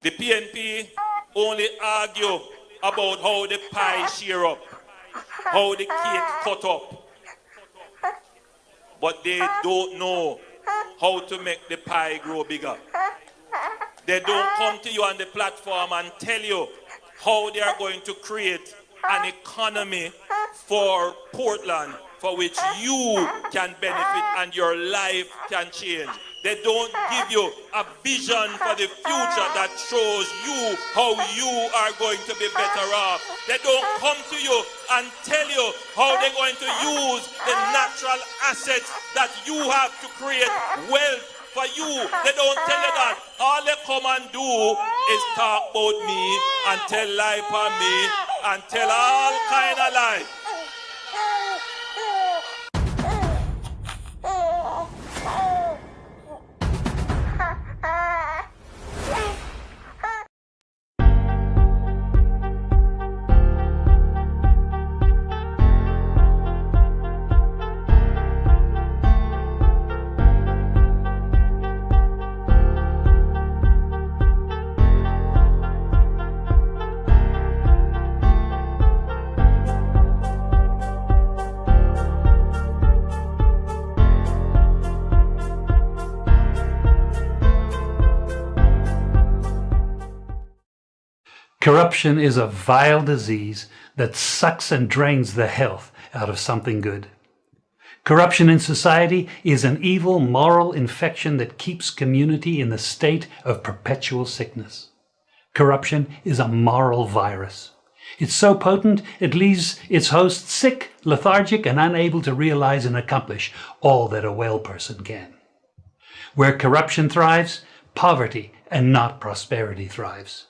The PNP only argue about how the pie share up, how the cake cut up, but they don't know how to make the pie grow bigger. They don't come to you on the platform and tell you how they are going to create an economy for Portland for which you can benefit and your life can change. They don't give you a vision for the future that shows you how you are going to be better off. They don't come to you and tell you how they're going to use the natural assets that you have to create wealth for you. They don't tell you that. All they come and do is talk about me and tell lie for me and tell all kind of lies. Corruption is a vile disease that sucks and drains the health out of something good. Corruption in society is an evil moral infection that keeps community in the state of perpetual sickness. Corruption is a moral virus. It's so potent it leaves its host sick, lethargic, and unable to realize and accomplish all that a well person can. Where corruption thrives, poverty and not prosperity thrives.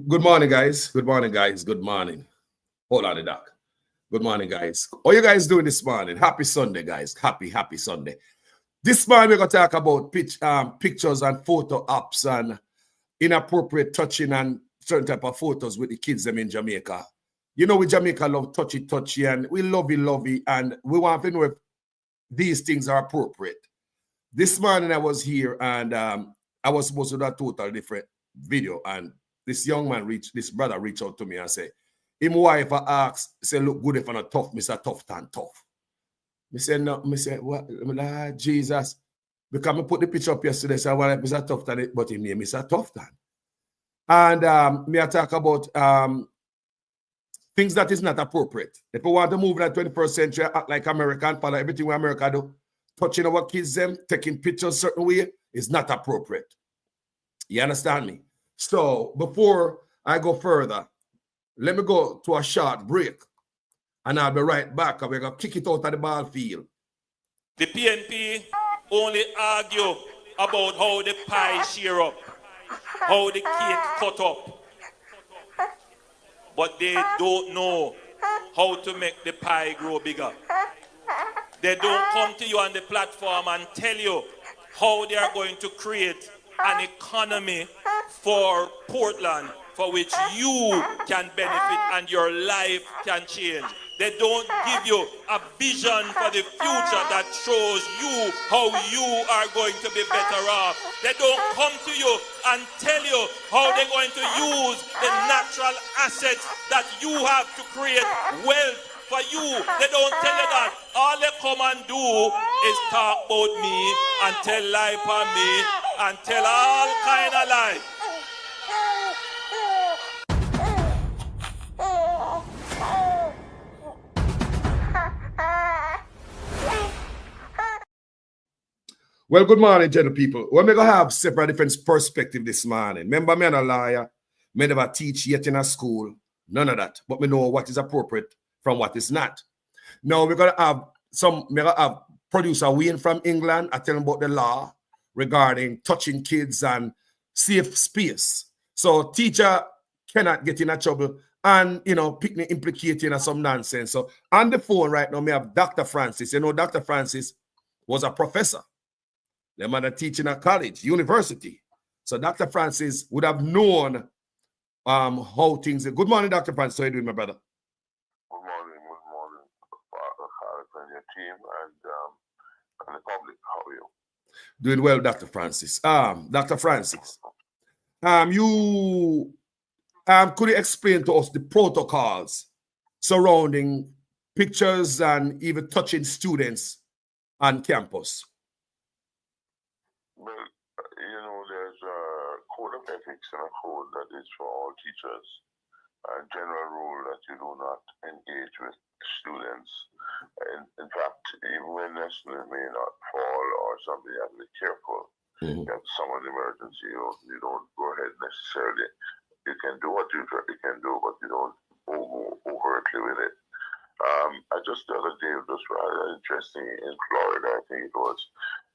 Good morning, guys. Good morning, guys. Good morning. Hold on the doc. Good morning, guys. How you guys doing this morning? Happy Sunday, guys. Happy Sunday. This morning we're gonna talk about pictures and photo apps and inappropriate touching and certain type of photos with the kids them in Jamaica. You know, we Jamaica love touchy, and we lovey, and we want to know if these things are appropriate. This morning I was here and I was supposed to do a total different video, and this brother reached out to me and said, him wife asked, say, look good if I'm not tough, Mr. Tufton tough. I said, no, I said, what? Jesus. Because I put the picture up yesterday, so I want Mr. Tufton, but his name is Mr. Tufton. And me I talk about things that is not appropriate. If we want to move in the 21st century, act like America and follow everything what America do, touching our kids, them, taking pictures a certain way, is not appropriate. You understand me? So before I go further, let me go to a short break and I'll be right back. We're going to kick it out of the ball field. The PNP only argue about how the pie share up, how the cake cut up, but they don't know how to make the pie grow bigger. They don't come to you on the platform and tell you how they are going to create an economy for Portland for which you can benefit and your life can change. They don't give you a vision for the future that shows you how you are going to be better off. They don't come to you and tell you how they're going to use the natural assets that you have to create wealth for you. They don't tell you that. All they come and do is talk about me and tell lie for me and tell all kind of lies. Well, good morning, gentle people. We're going to have separate different perspective this morning. Remember, me and a lawyer. Me never teach yet in a school. None of that. But me know what is appropriate from what is not. Now, we're going to have producer Wayne from England. I tell him about the law regarding touching kids and safe space. So teacher cannot get in a trouble and, picnic implicating or some nonsense. So on the phone right now, we have Dr. Francis. Dr. Francis was a professor. They might have teaching at college, university. So Dr. Francis would have known how things. Good morning, Dr. Francis. How are you doing, my brother? Good morning, Alex and your team and the public. How are you? Doing well, Dr. Francis. Dr. Francis, you could you explain to us the protocols surrounding pictures and even touching students on campus? Well, there's a code of ethics and a code that is for all teachers. A general rule that you do not engage with students. In fact, even when a student may not fall or something, you have to be careful. You have someone emergency, you don't go ahead necessarily. You can do what you can do, but you don't overtly with it. I just the other day, it was rather interesting in Florida, I think it was,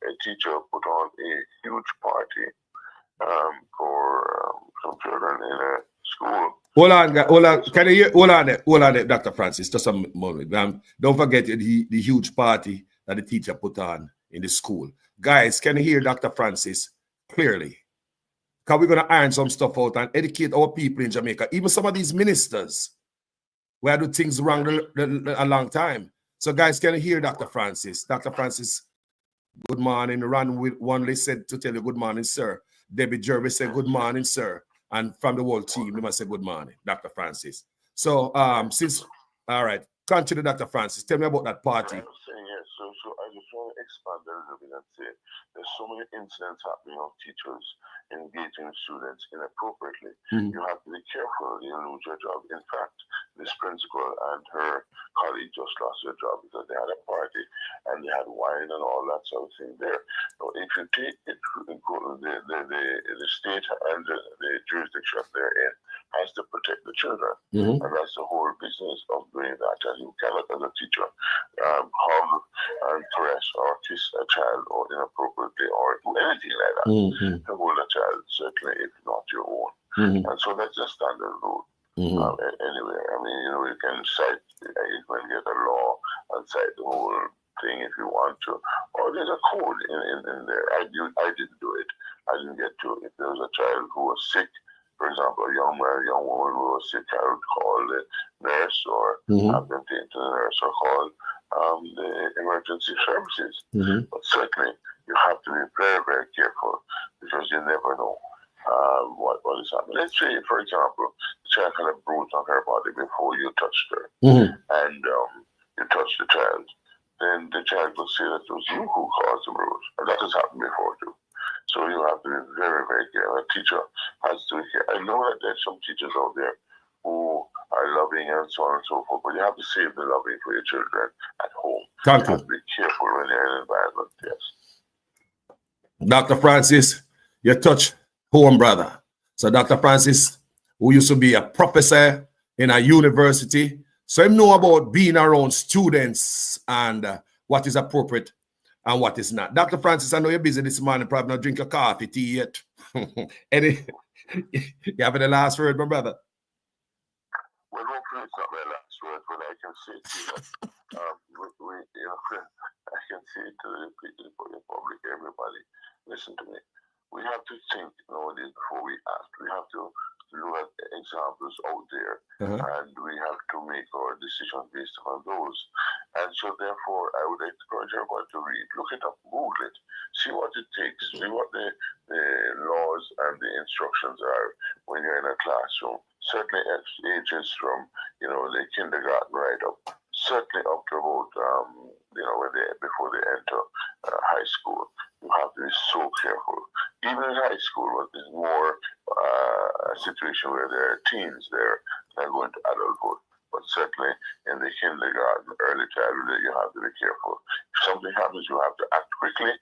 a teacher put on a huge party for some children in a school. Hold on. Can you hear? Hold on there, Dr. Francis, just a moment. Don't forget the huge party that the teacher put on in the school. Guys, can you hear Dr. Francis clearly? Because we're going to iron some stuff out and educate our people in Jamaica. Even some of these ministers, we had do things wrong a long time. So, guys, can you hear Dr. Francis? Dr. Francis, good morning. Ron Wanley said to tell you good morning, sir. Debbie Jervis said good morning, sir. And from the whole team, we must say good morning, Dr. Francis. So, all right, continue, Dr. Francis. Tell me about that party. I was saying, yes, so I just want to expand a little bit and say there's so many incidents happening of teachers engaging students inappropriately. You have to be careful, you lose your job. In fact, this principal and her colleague just lost their job because they had a party and they had wine and all that sort of thing there. So if you take it, the state and the jurisdiction they're in has to protect the children. And that's the whole business of doing that. And you cannot, as a teacher, hug and caress or kiss a child or inappropriately or do anything like that to hold a child, certainly if not your own. And so that's a standard rule. Anyway, I mean, you can cite, you can get a law and cite the whole thing if you want to. Or there's a code in there. I didn't do it. I didn't get to it. If there was a child who was sick, for example, a young man, a young woman who was sick, I would call the nurse or have them taken to the nurse or call the emergency services. But certainly, you have to be very, very careful because you never know what is happening. Let's say, for example, the child had a bruise on her body before you touched her, and you touched the child. Then the child would say that it was you who caused the bruise, and that has happened before too. So you have to be very, very careful. A teacher has to be careful. I know that there's some teachers out there who are loving and so on and so forth, but you have to save the loving for your children at home. Thank you. Have to be careful when you're in an environment, yes. Dr. Francis, you touch home, brother. So Dr. Francis, who used to be a professor in a university, so him know about being around students and what is appropriate and what is not. Dr. Francis, I know you're busy this morning, probably not drink your coffee, tea yet. You have the last word, my brother? Well, hopefully it's not my last word, but I can say to you that I can say to the public, everybody, listen to me. We have to think nowadays before we act. We have to look at examples out there, and we have to make our decision based on those. And so, therefore, I would encourage everyone to read, look it up, Google it, see what it takes, see what the laws and the instructions are when you're in a classroom. Certainly, at ages from the kindergarten right up, certainly up to about before they enter high school. You have to be so careful. Even in high school, it's more a situation where there are teens there that are going to adulthood. But certainly in the kindergarten, early childhood, you have to be careful. If something happens, you have to act quickly.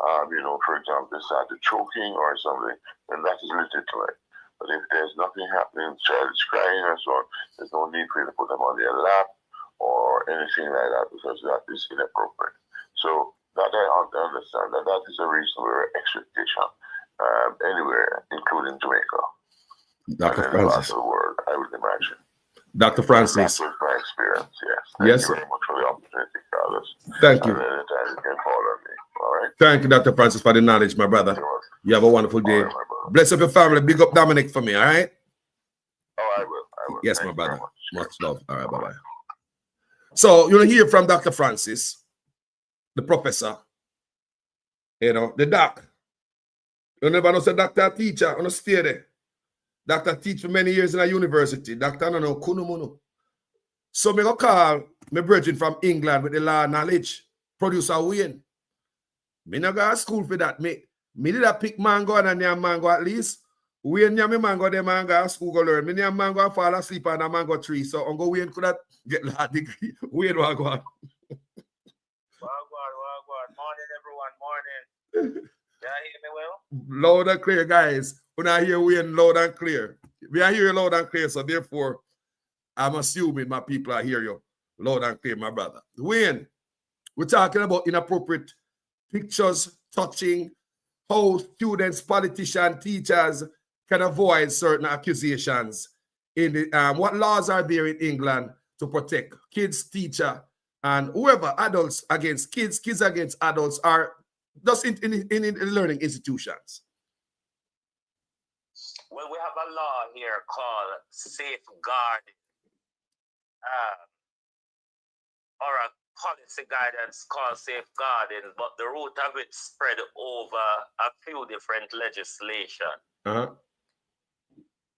For example, they started choking or something, then that is legitimate. But if there's nothing happening, the child is crying and so on, there's no need for you to put them on their lap or anything like that, because that is inappropriate. So that I understand that is a reasonable expectation anywhere, including Jamaica. Dr. And in Francis. the world, I would imagine. Dr. Francis. That was my experience, yes. Yes, Thank you very much for the opportunity, Carlos. Thank you. And anytime you can call on me, all right? Thank you, Dr. Francis, for the knowledge, my brother. You have a wonderful day. All right, my brother. Bless up your family. Big up Dominic for me, all right? Oh, I will. Yes, Thank my you brother. very Much love. All right, bye-bye. So, hear from Dr. Francis, the professor, the doc. You never know, say doctor teacher, you stay there. Doctor teach for many years in a university. Doctor no know kunumuno. So me go call my brethren from England with the law knowledge, producer Wayne. Me no go to school for that. Me did a pick mango and a mango at least. Wayne me mango, them mango school go learn. Me name mango and fall asleep on a mango tree. So Uncle Wayne could have get law degree. Wayne will go on. Morning, everyone. Morning. Can I hear me well? Loud and clear, guys. When I hear Wayne loud and clear. We are hearing loud and clear, so therefore, I'm assuming my people are hear you loud and clear, my brother. Wayne, we're talking about inappropriate pictures, touching, how students, politicians, teachers can avoid certain accusations. In the, what laws are there in England to protect kids, teacher, and whoever, adults against kids, kids against adults, are just in learning institutions? Well, we have a law here called safeguarding, or a policy guidance called safeguarding, but the root of it spread over a few different legislation.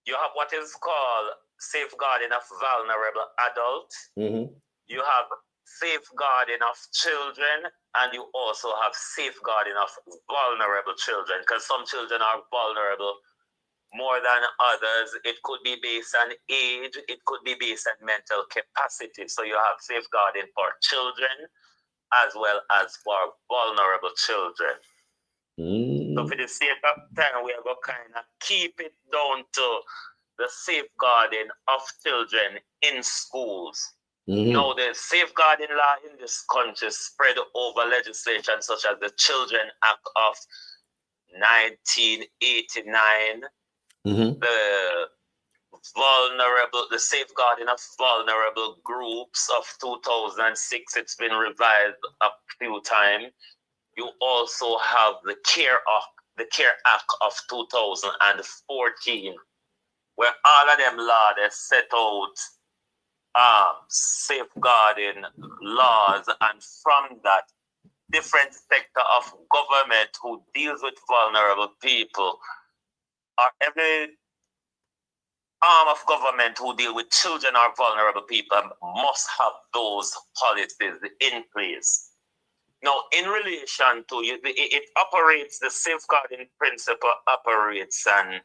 You have what is called safeguarding of vulnerable adults. You have safeguarding of children, and you also have safeguarding of vulnerable children, because some children are vulnerable more than others. It could be based on age, it could be based on mental capacity. So you have safeguarding for children as well as for vulnerable children. So for the sake of time, we are going to kind of keep it down to the safeguarding of children in schools. Now, the safeguarding law in this country spread over legislation such as the Children Act of 1989, the safeguarding of vulnerable groups of 2006. It's been revised a few times. You also have the Care Act of 2014, where all of them laws set out safeguarding laws, and from that, different sector of government who deals with vulnerable people, or every arm of government who deal with children or vulnerable people, must have those policies in place. Now, in relation to it operates, the safeguarding principle operates on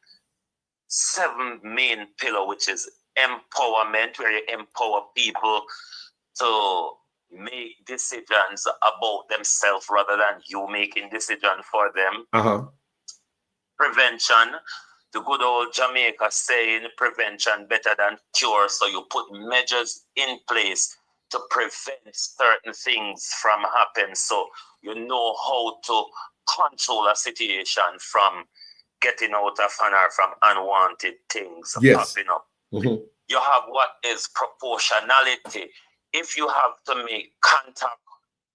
7 main pillars, which is empowerment, where you empower people to make decisions about themselves rather than you making decisions for them. Prevention, the good old Jamaica saying, prevention better than cure. So you put measures in place to prevent certain things from happening, so you know how to control a situation from getting out of hand or from unwanted things popping up. You have what is proportionality. If you have to make contact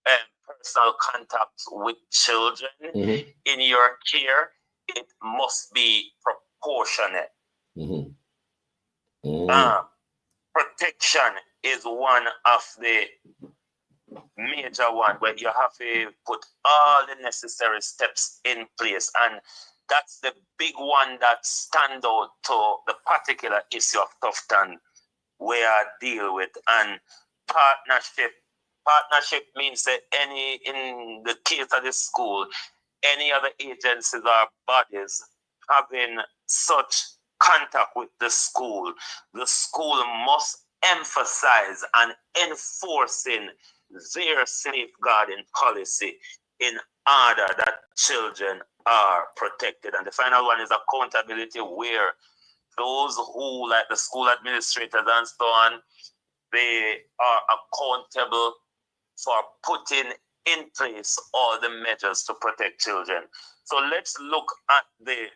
and personal contacts with children in your care, it must be proportionate. Protection is one of the major one where you have to put all the necessary steps in place, and that's the big one that stand out to the particular issue of Tufton where I deal with. And partnership means that any, in the case of the school, any other agencies or bodies having such contact with the school must emphasize and enforcing their safeguarding policy in order that children are protected. And the final one is accountability, where those who, like the school administrators and so on, they are accountable for putting in place all the measures to protect children. So let's look at the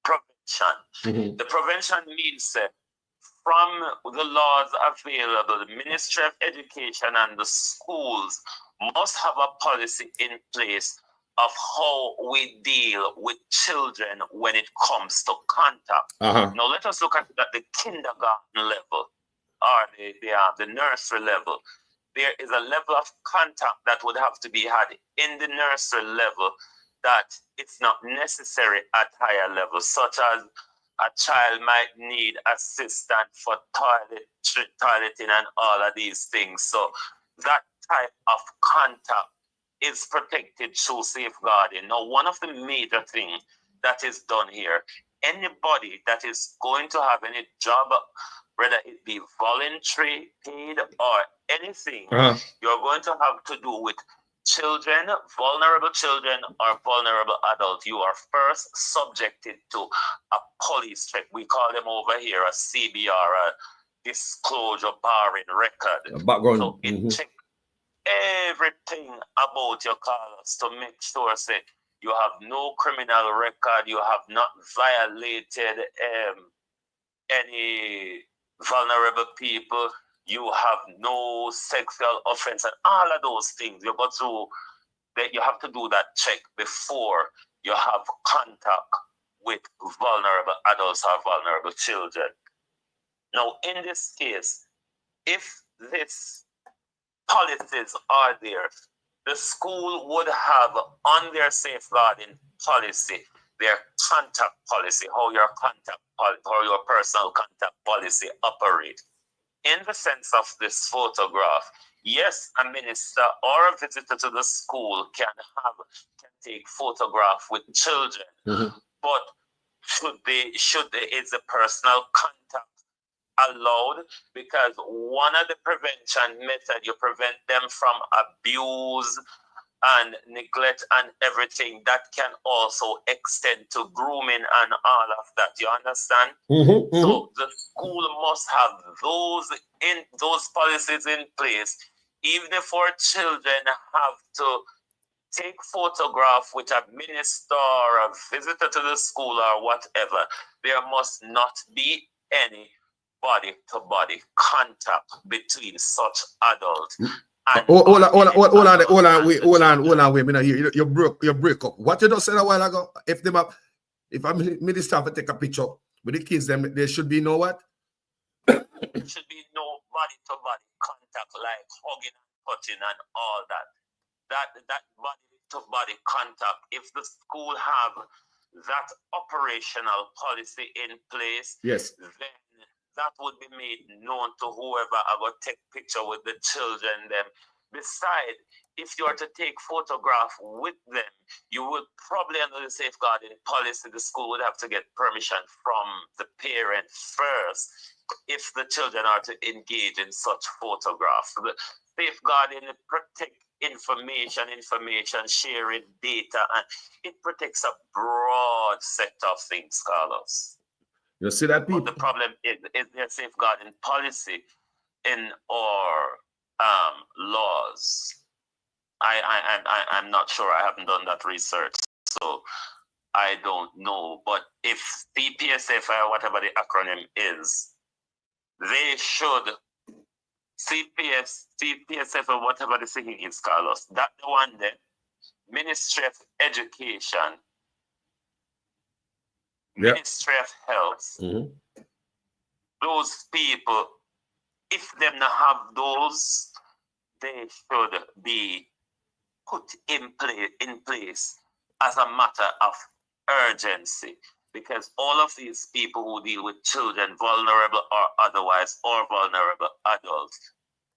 prevention. The prevention means from the laws available, the Ministry of Education and the schools must have a policy in place of how we deal with children when it comes to contact. Now let us look at it at the kindergarten level or the nursery level. There is a level of contact that would have to be had in the nursery level that it's not necessary at higher levels, such as a child might need assistance for toileting and all of these things. So that type of contact is protected through safeguarding. Now, one of the major things that is done here, anybody that is going to have any job, whether it be voluntary, paid, or anything, you're going to have to do with children, vulnerable children, or vulnerable adults. You are first subjected to a police check. We call them over here a CBR, a disclosure barring record. Background. So it checks everything about your callers to make sure say you have no criminal record, you have not violated any vulnerable people, you have no sexual offense, and all of those things. You got to that you have to do that check before you have contact with vulnerable adults or vulnerable children. Now, in this case, if these policies are there, the school would have on their safeguarding policy their contact policy, how your personal contact policy operate. In the sense of this photograph, yes, a minister or a visitor to the school can take photograph with children, but is the personal contact allowed? Because one of the prevention methods, you prevent them from abuse and neglect and everything that can also extend to grooming and all of that. You understand? So the school must have those policies in place, even if our children have to take photograph with a minister or a visitor to the school or whatever. There must not be any body-to-body contact between such adults. Hold on, wait. You break up. What you just said a while ago? If a minister to take a picture with the kids, then there should be no what? There should be no body-to-body contact like hugging and touching and all that. That body-to-body contact. If the school have that operational policy in place, yes, then that would be made known to whoever I go take picture with the children them. Besides, if you are to take photograph with them, you would probably, under the safeguarding policy, the school would have to get permission from the parent first if the children are to engage in such photographs. The safeguarding protect information sharing, data, and it protects a broad set of things, Carlos. You see that, people? But the problem is there safeguarding policy in our laws. I'm not sure. I haven't done that research, so I don't know. But if CPSF or whatever the acronym is, they should CPSF or whatever the thing is called us. That the one there, Ministry of Education, Ministry of Health, those people, if them not have those, they should be put in place as a matter of urgency, because all of these people who deal with children, vulnerable or otherwise, or vulnerable adults,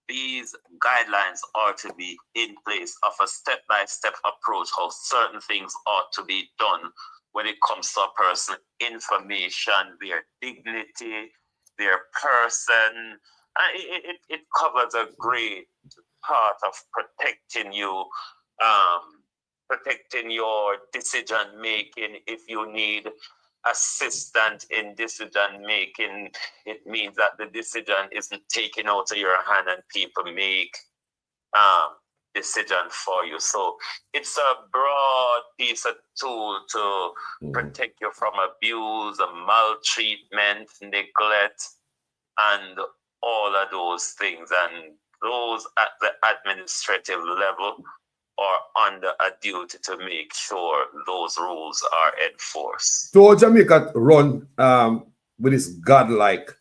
these guidelines are to be in place of a step-by-step approach how certain things ought to be done when it comes to a person, information, their dignity, their person. And it covers a great part of protecting you, protecting your decision making. If you need assistance in decision making, it means that the decision isn't taken out of your hand and people make decision for you. So it's a broad piece of tool to protect you from abuse, maltreatment, neglect, and all of those things. And those at the administrative level are under a duty to make sure those rules are enforced. So Jamaica run with this godlike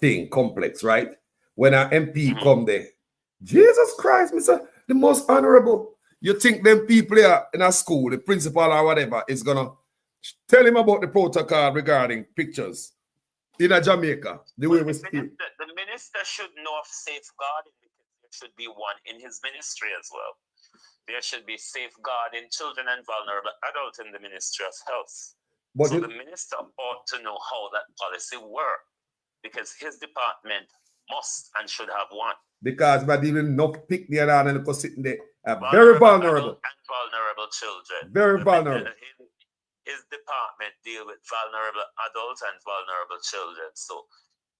thing, complex, right? When an MP come there, Jesus Christ, Mr. The most honorable. You think them people here in a school, the principal or whatever, is gonna tell him about the protocol regarding pictures in a Jamaica, the way we speak. The minister should know of safeguarding, because there should be one in his ministry as well. There should be safeguarding children and vulnerable adults in the Ministry of Health. But so the minister ought to know how that policy works, because his department must and should have one. Because by even not pick the other and sitting there, very vulnerable and vulnerable children. Very vulnerable. His department deal with vulnerable adults and vulnerable children. So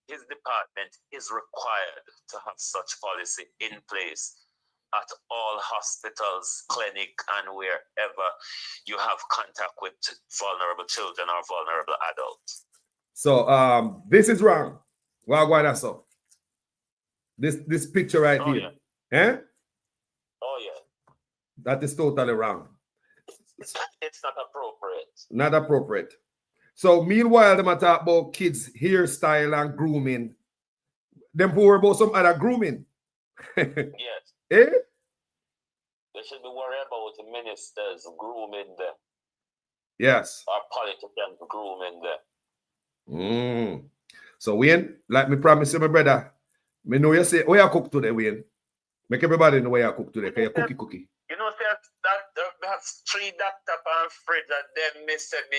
his department is required to have such policy in place at all hospitals, clinic, and wherever you have contact with vulnerable children or vulnerable adults. So this is wrong. Why that's so? This picture right here. Yeah. Eh? Oh yeah. That is totally wrong. It's not appropriate. Not appropriate. So meanwhile, them talk about kids' hairstyle and grooming. Them worry about some other grooming. Yes. Eh? They should be worried about the ministers grooming them. Yes. Or politicians grooming them. So Wayne, like me promise you, my brother, me know you say, oh, you cook today, Wayne. Make everybody know where you cook today, because you cookie. You know, that have 3 doctors on fridge, and then me say me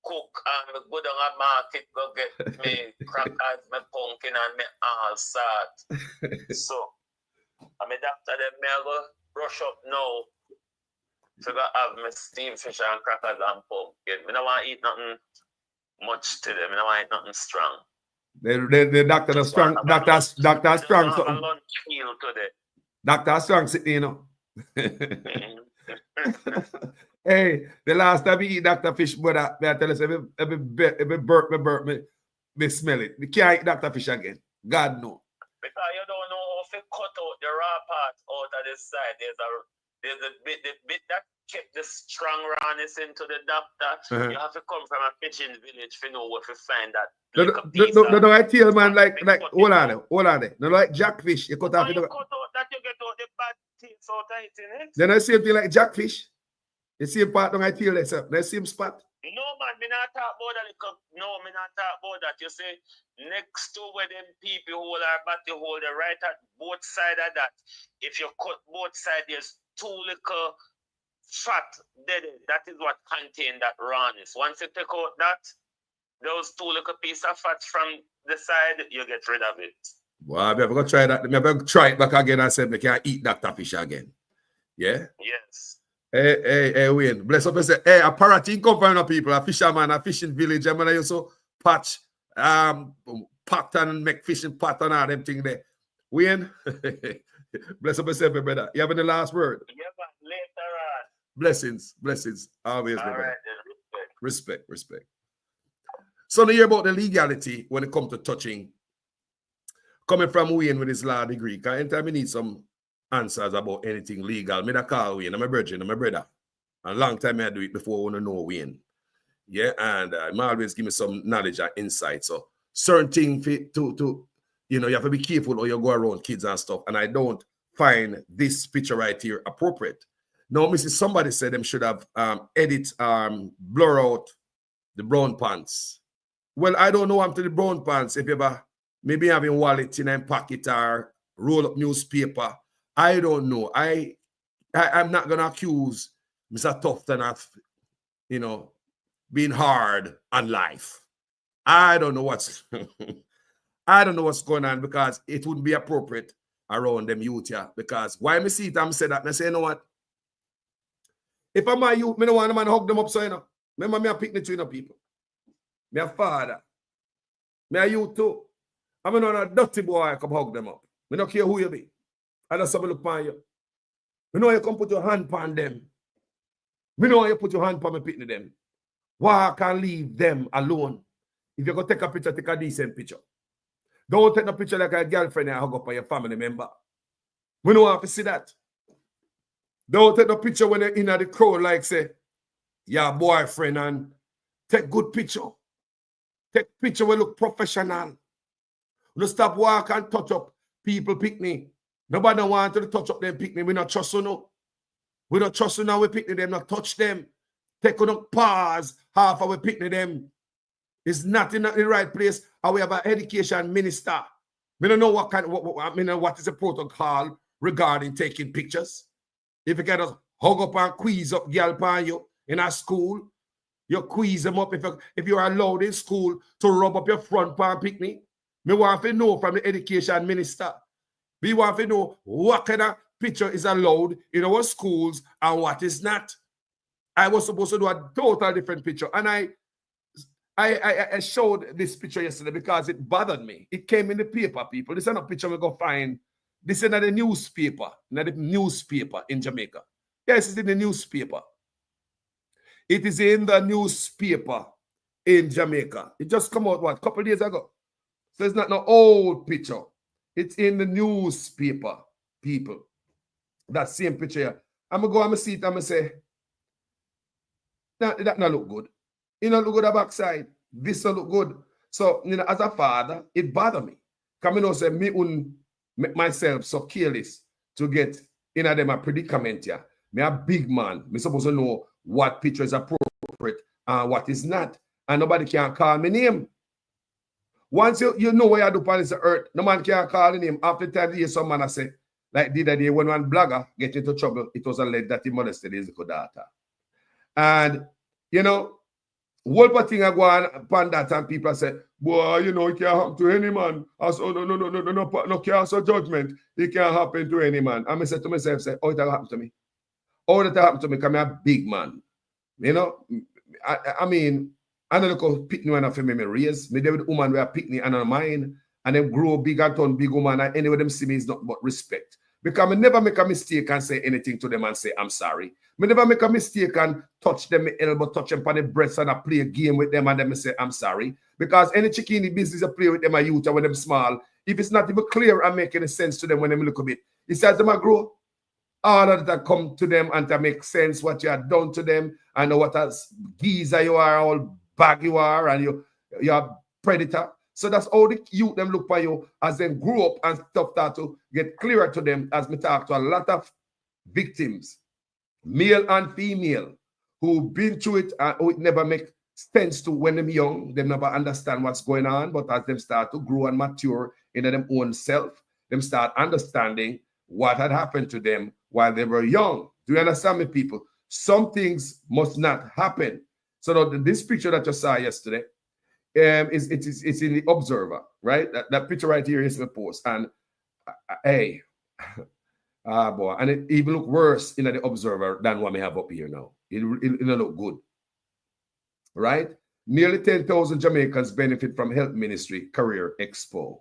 cook and go down a market, go get me crackers, me pumpkin, and me all salt. So, I mean, after them, me I go brush up now. So I have my steamed fish and crackers and pumpkin. I don't want to eat nothing much today. I don't want to eat nothing strong. The doctor is strong. Doctor strong. Something. Lunch meal today. Doctor strong sitting, you know. Hey, the last time we eat Dr. Fish, brother, I tell us every burp, me smell it. We can't eat Dr. Fish again. God no. Because you don't know how to cut out the raw part out of the side. There's a bit that kept the strong rawness into the doctor. You have to come from a fishing village to know where to find that. No, I tell man like hold on there. No, like jackfish. You cut off you cut out that, you get out the bad things out of it, innit? Then I see it like jackfish. The same part don't I tell that, sir. The same spot. No man, me not talk about that. No, me not talk about that. You see, next to where them people hold our body hold the right at both sides of that. If you cut both sides, there's 2 little fat dead. That is what contain that rawness. Once you take out that, those 2 little pieces of fat from the side, you get rid of it. Well, I'm never gonna try that. I'm never gonna try it back again and say I can't eat that fish again. Yeah? Yes. Hey, Wayne. Bless up and say, hey, a paratin come from the people, a fisherman, a fishing village. I'm gonna also patch pattern and make fishing pattern and them thing there. Wayne, bless up yourself, brother. You having the last word? Yeah, but later on. Blessings. Always, all brother. Right, Respect. So to hear about the legality when it comes to touching coming from Wayne with his law degree, because anytime I need some answers about anything legal, me da call Wayne. I'm my brother, I'm my brother. A long time I do it before I want to know Wayne. Yeah, and he always give me some knowledge and insight. So certain things to you know, you have to be careful or you go around kids and stuff. And I don't find this picture right here appropriate. Now, Mrs. Somebody said them should have blur out the brown pants. Well, I don't know I'm to the brown pants if you ever maybe having wallet in and pocket or roll up newspaper. I don't know. I'm not gonna accuse Mr. Tufton of, you know, being hard on life. I don't know what's I don't know what's going on, because it wouldn't be appropriate around them youth here. Because why me see it, I'm say that, and I say, you know what? If I'm my youth, me don't want a man to hug them up, so you know. Remember me a picnic to people. Me a father. Me a youth too. I'm not a dirty boy, I come hug them up. Me don't care who you be. I just have a look upon you. Me know you come put your hand upon them. Me know you put your hand upon me picnic them. Walk and leave them alone. If you go take a picture, take a decent picture. Don't take a picture like a girlfriend and hug up on your family member. We don't have to see that. Don't take a picture when you're in the crowd like say, your boyfriend, and take good picture. Take picture when look professional. Don't stop walk and touch up people picnic. Nobody want to touch up them picnic. We not trust you no. We not trust you now. We picnic them, not touch them. Take on a pause half of we picnic them. It's not in the right place. And we have an education minister. We don't know what is the protocol regarding taking pictures. If you can just hug up and squeeze up girl upon you in a school, you squeeze them up if you're allowed in school to rub up your front pan picnic. We want to know from the education minister. We want to know what kind of picture is allowed in our schools and what is not. I was supposed to do a total different picture. And I showed this picture yesterday because it bothered me. It came in the paper, people. This is not a picture we go find. This is not the newspaper, not the newspaper in Jamaica. Yes, it's in the newspaper. It is in the newspaper in Jamaica. It just come out, what, a couple of days ago. So it's not no old picture. It's in the newspaper, people. That same picture here. I'm going to go and see it and I'm going to say, that not look good. It don't look good at backside. This don't look good. So, you know, as a father, it bothered me. Because I know say me wouldn't make myself so careless to get in them a predicament here. Me a big man. Me supposed to know what picture is appropriate and what is not. And nobody can call me name. Once you know what you do on this earth, no man can call the name. After 10 years, some man I say, like the other day when one blogger get into trouble, it was alleged that he molested his daughter. And, you know, what thing I go on upon that and people say, boy, you know, it can't happen to any man. I said, no cast of judgment. It can't happen to any man. And I said to myself, say, oh, it happened to me. Oh, that happened to me because I'm a big man. You know, I mean, I don't know pick me and for me raise. Me there with woman where pick me and mine and them grow big and turn big woman and anyway them see me is not but respect. Because I never make a mistake and say anything to them and say, I'm sorry. I never make a mistake and touch them elbow, touch them on the breast and I play a game with them and then I say, I'm sorry. Because any chicken in the business I play with them are youth when them small. If it's not even clear and make any sense to them when they look a bit, it says them grow. All of that come to them and to make sense what you have done to them and know what a geezer you are, all bag you are, and you're a predator. So that's how the youth them look for you as they grow up and stuff start to get clearer to them as we talk to a lot of victims, male and female, who've been through it and who it never make sense to when they're young. They never understand what's going on, but as them start to grow and mature in their own self, them start understanding what had happened to them while they were young. Do you understand me, people? Some things must not happen. So this picture that you saw yesterday, it's in the Observer, right? That picture right here is my post, and hey, boy, and it even look worse in the Observer than what we have up here now. It look good, right? Nearly 10,000 Jamaicans benefit from Health Ministry Career Expo.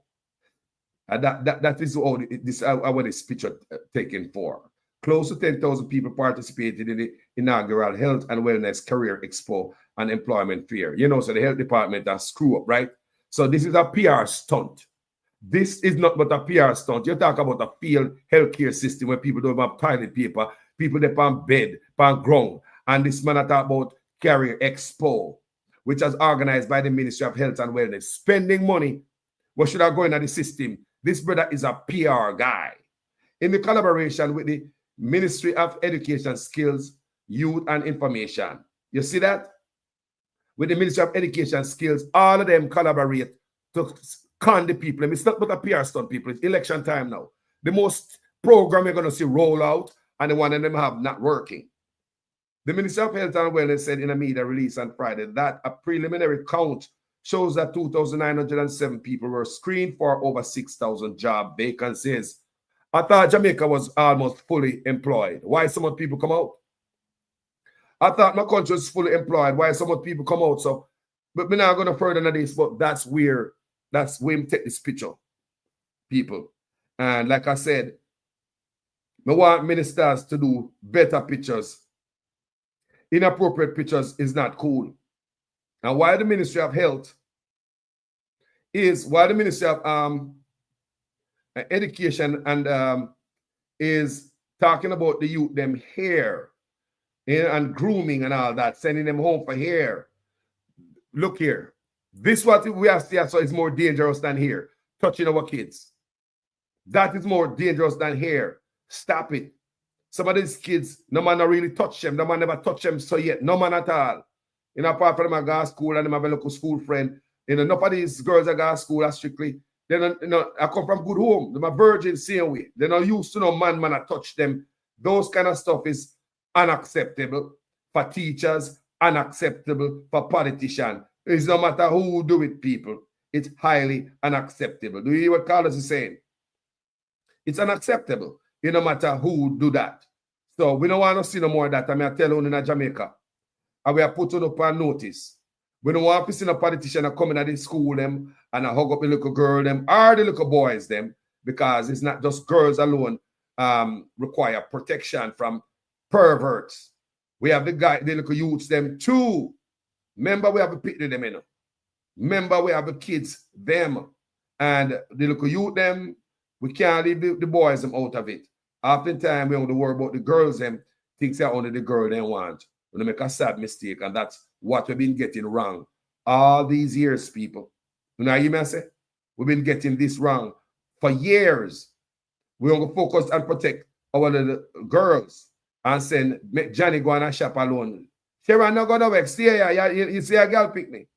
That is what this picture taken for. Close to 10,000 people participated in the inaugural Health and Wellness Career Expo and Employment Fair. You know, so the health department has screw up, right? So this is a PR stunt. This is not but a PR stunt. You talk about a field healthcare system where people don't have toilet paper, people they on bed, on ground. And this man I talk about Career Expo, which is organized by the Ministry of Health and Wellness, spending money. What should I go into the system? This brother is a PR guy. In the collaboration with the Ministry of Education, Skills, Youth and Information. You see that? With the Ministry of Education, Skills, all of them collaborate to con the people. It's not but a PR stunt, people. It's election time now. The most program you're going to see roll out and the one of them have not working. The Ministry of Health and Wellness said in a media release on Friday that a preliminary count shows that 2,907 people were screened for over 6,000 job vacancies. I thought Jamaica was almost fully employed. Why so much people come out? I thought my country was fully employed. Why so much people come out? So, but we're not going to further than this, but that's where we take this picture, people. And like I said, we want ministers to do better pictures. Inappropriate pictures is not cool. And why the Ministry of Health is, why the Ministry of Education and is talking about the youth, them hair and grooming and all that, sending them home for hair. Look here. This what we have seen, so it's more dangerous than hair. Touching our kids. That is more dangerous than hair. Stop it. Some of these kids, no man really touch them. No man never touch them so yet. No man at all. You know, apart from them I go to school and them have a local school friend. You know, none of these girls that go to school are strictly, they don't, you know, I come from good home. They're virgin same way. They're not used to no man I touch them. Those kind of stuff is unacceptable for teachers, unacceptable for politicians. It's no matter who do it, people. It's highly unacceptable. Do you hear what Carlos is saying? It's unacceptable. It no matter who do that. So we don't want to see no more of that. I mean, I tell you in Jamaica. And we are putting up a notice. We don't want to see no politician coming at the school them and I hug up the little girl them or the little boys them, because it's not just girls alone require protection from perverts. We have the little youths them too. Remember we have a picture them, you know. Remember we have the kids them and the little youth them. We can't leave the boys them out of it. Oftentimes we only worry about the girls them, things that only the girl they want. When they make a sad mistake, and that's what we've been getting wrong all these years, people. You know what I say? We've been getting this wrong for years. We only focus and protect our little girls and send make Johnny go on a shop alone. Sharon not gonna work. Stay here. You see a girl picnic.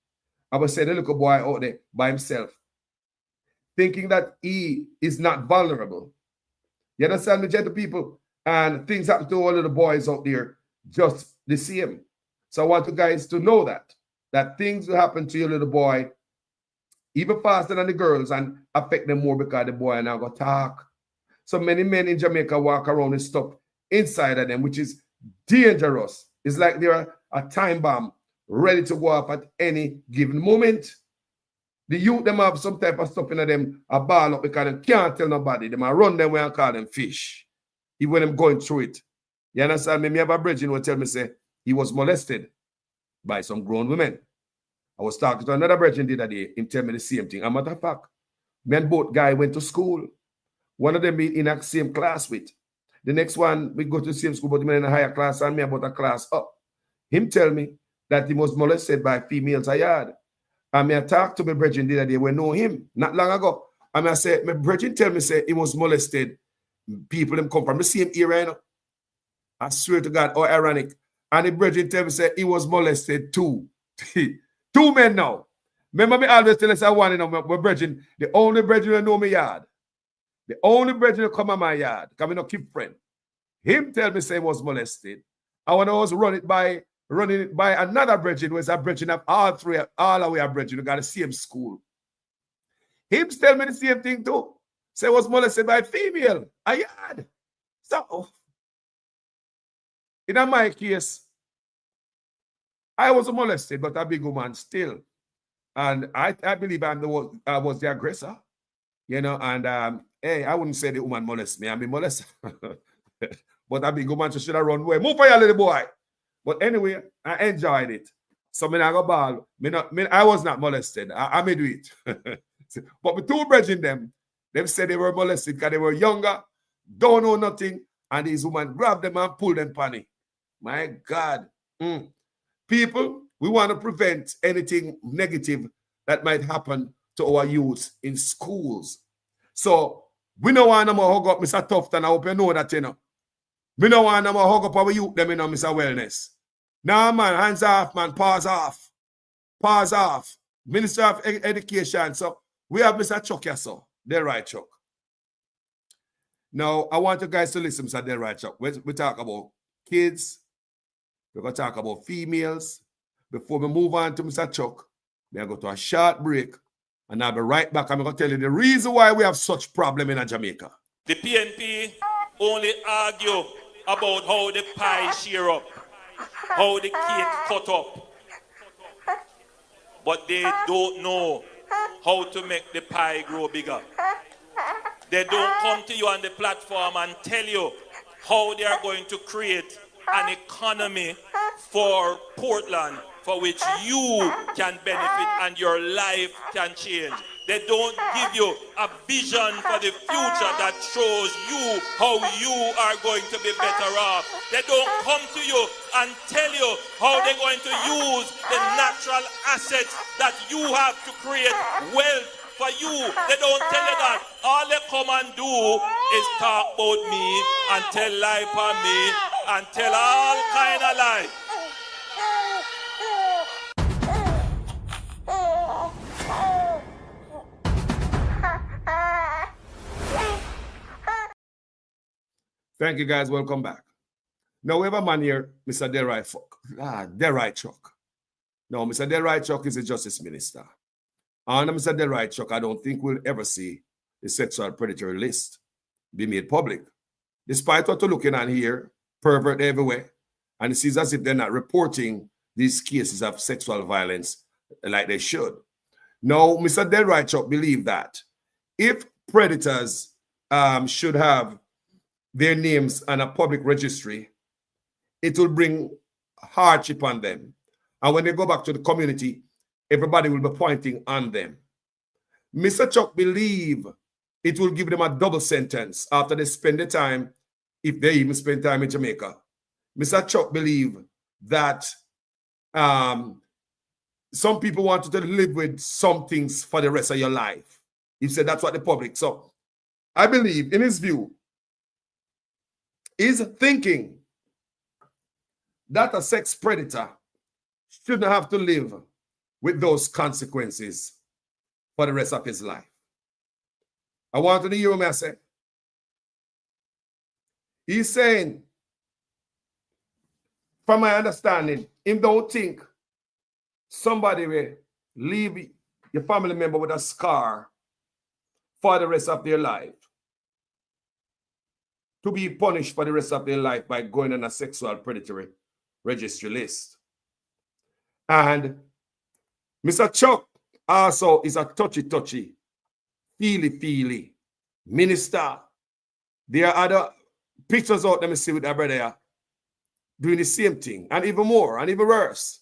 I would say the little boy out there by himself, thinking that he is not vulnerable. You understand me, gentle people? And things happen to all of the boys out there just the same. So I want you guys to know that things will happen to your little boy even faster than the girls and affect them more because the boy now go talk. So many men in Jamaica walk around with stuff inside of them, which is dangerous. It's like they're a time bomb ready to go off at any given moment. The youth, them have some type of stuff in them, a ball up because they can't tell nobody. They might run them way and call them fish. Even when them going through it. You understand me? Me have a brethren who tell me, say, he was molested by some grown women. I was talking to another brethren the other day. Him tell me the same thing. As a matter of fact, me and both guys went to school. One of them be in the same class with. The next one, we go to the same school, but him in a higher class and me about a class up. Him tell me that he was molested by females a yard. And me I talked to my brethren the other day. We know him not long ago. And I said, my brethren tell me, say, he was molested. People them come from the same area, you know. I swear to God, how ironic. And the brethren tell me, say, he was molested too. 2 men now. Remember me always tell us I want to know my brethren, the only brethren who know my yard. The only brethren who come on my yard, because we not keep friend. Him tell me, say, he was molested. I want to also running it by another brethren who is a brethren of all our brethren who got the same school. Him tell me the same thing too. Say, was molested by a female. A yard. So, in my case, I was molested, but a big woman still. And I believe I was the aggressor. You know, and hey, I wouldn't say the woman molested me. I mean, molested. But a big woman should have run away. Move for your little boy. But anyway, I enjoyed it. So I go ball. I was not molested. I may do it. But with two brethren them said they were molested because they were younger, don't know nothing, and these women grabbed them and pulled them panny. My God. People, we want to prevent anything negative that might happen to our youth in schools. So we don't want them to hug up Mr. Tufton. I hope you know that, you know. We don't want them to hug up our youth, them, you know, Mr. Wellness. Now, man, hands off, man, paws off. Paws off. Minister of Education. So we have Mr. Chuck here, so they're right, Chuck. Now, I want you guys to listen, Mr. Delroy Chuck. We talk about kids. We're going to talk about females. Before we move on to Mr. Chuck, we're going to go to a short break. And I'll be right back. I'm going to tell you the reason why we have such problem in Jamaica. The PNP only argue about how the pie share up, how the cake cut up. But they don't know how to make the pie grow bigger. They don't come to you on the platform and tell you how they are going to create an economy for Portland for which you can benefit and your life can change. They don't give you a vision for the future that shows you how you are going to be better off. They don't come to you and tell you how they're going to use the natural assets that you have to create wealth for you. They don't tell you that. All they come and do is talk about me and tell lie for me and tell all kind of lies. Thank you, guys. Welcome back. Now, we have a man here, Mr. Delroy Chuck. Now, Mr. Delroy Chuck is a justice minister. And Mr. Delroy Chuck, I don't think we'll ever see the sexual predator list be made public. Despite what we're looking at here, pervert everywhere, and it seems as if they're not reporting these cases of sexual violence like they should. Now, Mr. Delroy Chuck believes that if predators should have their names on a public registry, it will bring hardship on them. And when they go back to the community, everybody will be pointing on them. Mr. Chuck believes it will give them a double sentence after they spend the time, if they even spend time in Jamaica. Mr. Chuck believes that some people want to live with some things for the rest of your life. He said that's what the public. So I believe, in his view, is thinking that a sex predator shouldn't have to live with those consequences for the rest of his life. I want to hear him say. He's saying, from my understanding, him don't think somebody will leave your family member with a scar for the rest of their life, to be punished for the rest of their life by going on a sexual predatory registry list. And Mr. Chuck also is a touchy, feely minister. There are other pictures out there, me see with that brother here, doing the same thing, and even more, and even worse.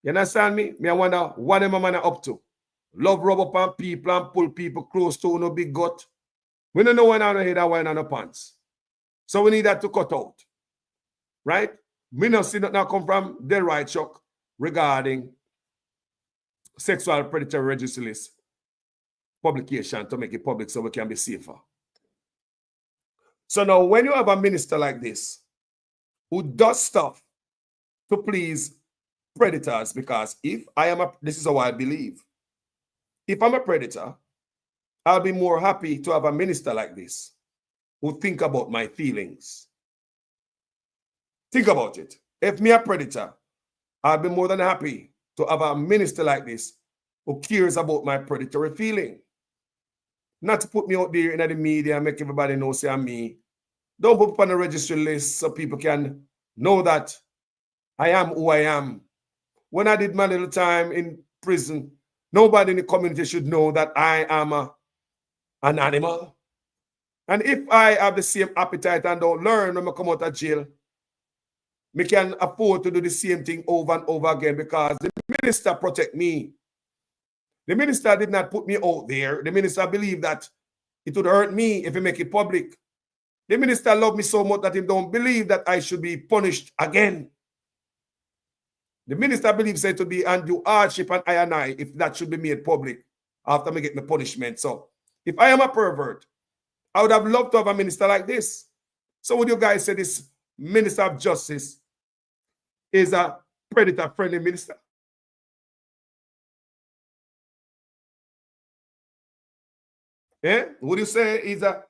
You understand me? I wonder what them man are up to. Love rub up on people and pull people close to no big gut. We don't know when on the head and when on the pants. So we need that to cut out. Right? We don't see that now come from Delroy Chuck regarding sexual predator registry list publication to make it public so we can be safer. So now when you have a minister like this who does stuff to please predators, because this is how I believe, if I'm a predator, I'll be more happy to have a minister like this who think about my feelings. Think about it. If me a predator, I'll be more than happy to have a minister like this who cares about my predatory feeling. Not to put me out there in the media and make everybody know say I'm me. Don't put up on the registry list so people can know that I am who I am. When I did my little time in prison, nobody in the community should know that I am an animal. And if I have the same appetite and don't learn when I come out of jail, me can afford to do the same thing over and over again because the minister protect me. The minister did not put me out there. The minister believed that it would hurt me if he make it public. The minister loved me so much that he don't believe that I should be punished again. The minister believes it to be undue hardship and I if that should be made public after me get my punishment. So if I am a pervert, I would have loved to have a minister like this. So would you guys say this minister of justice is a predator-friendly minister? Yeah? Would you say he's a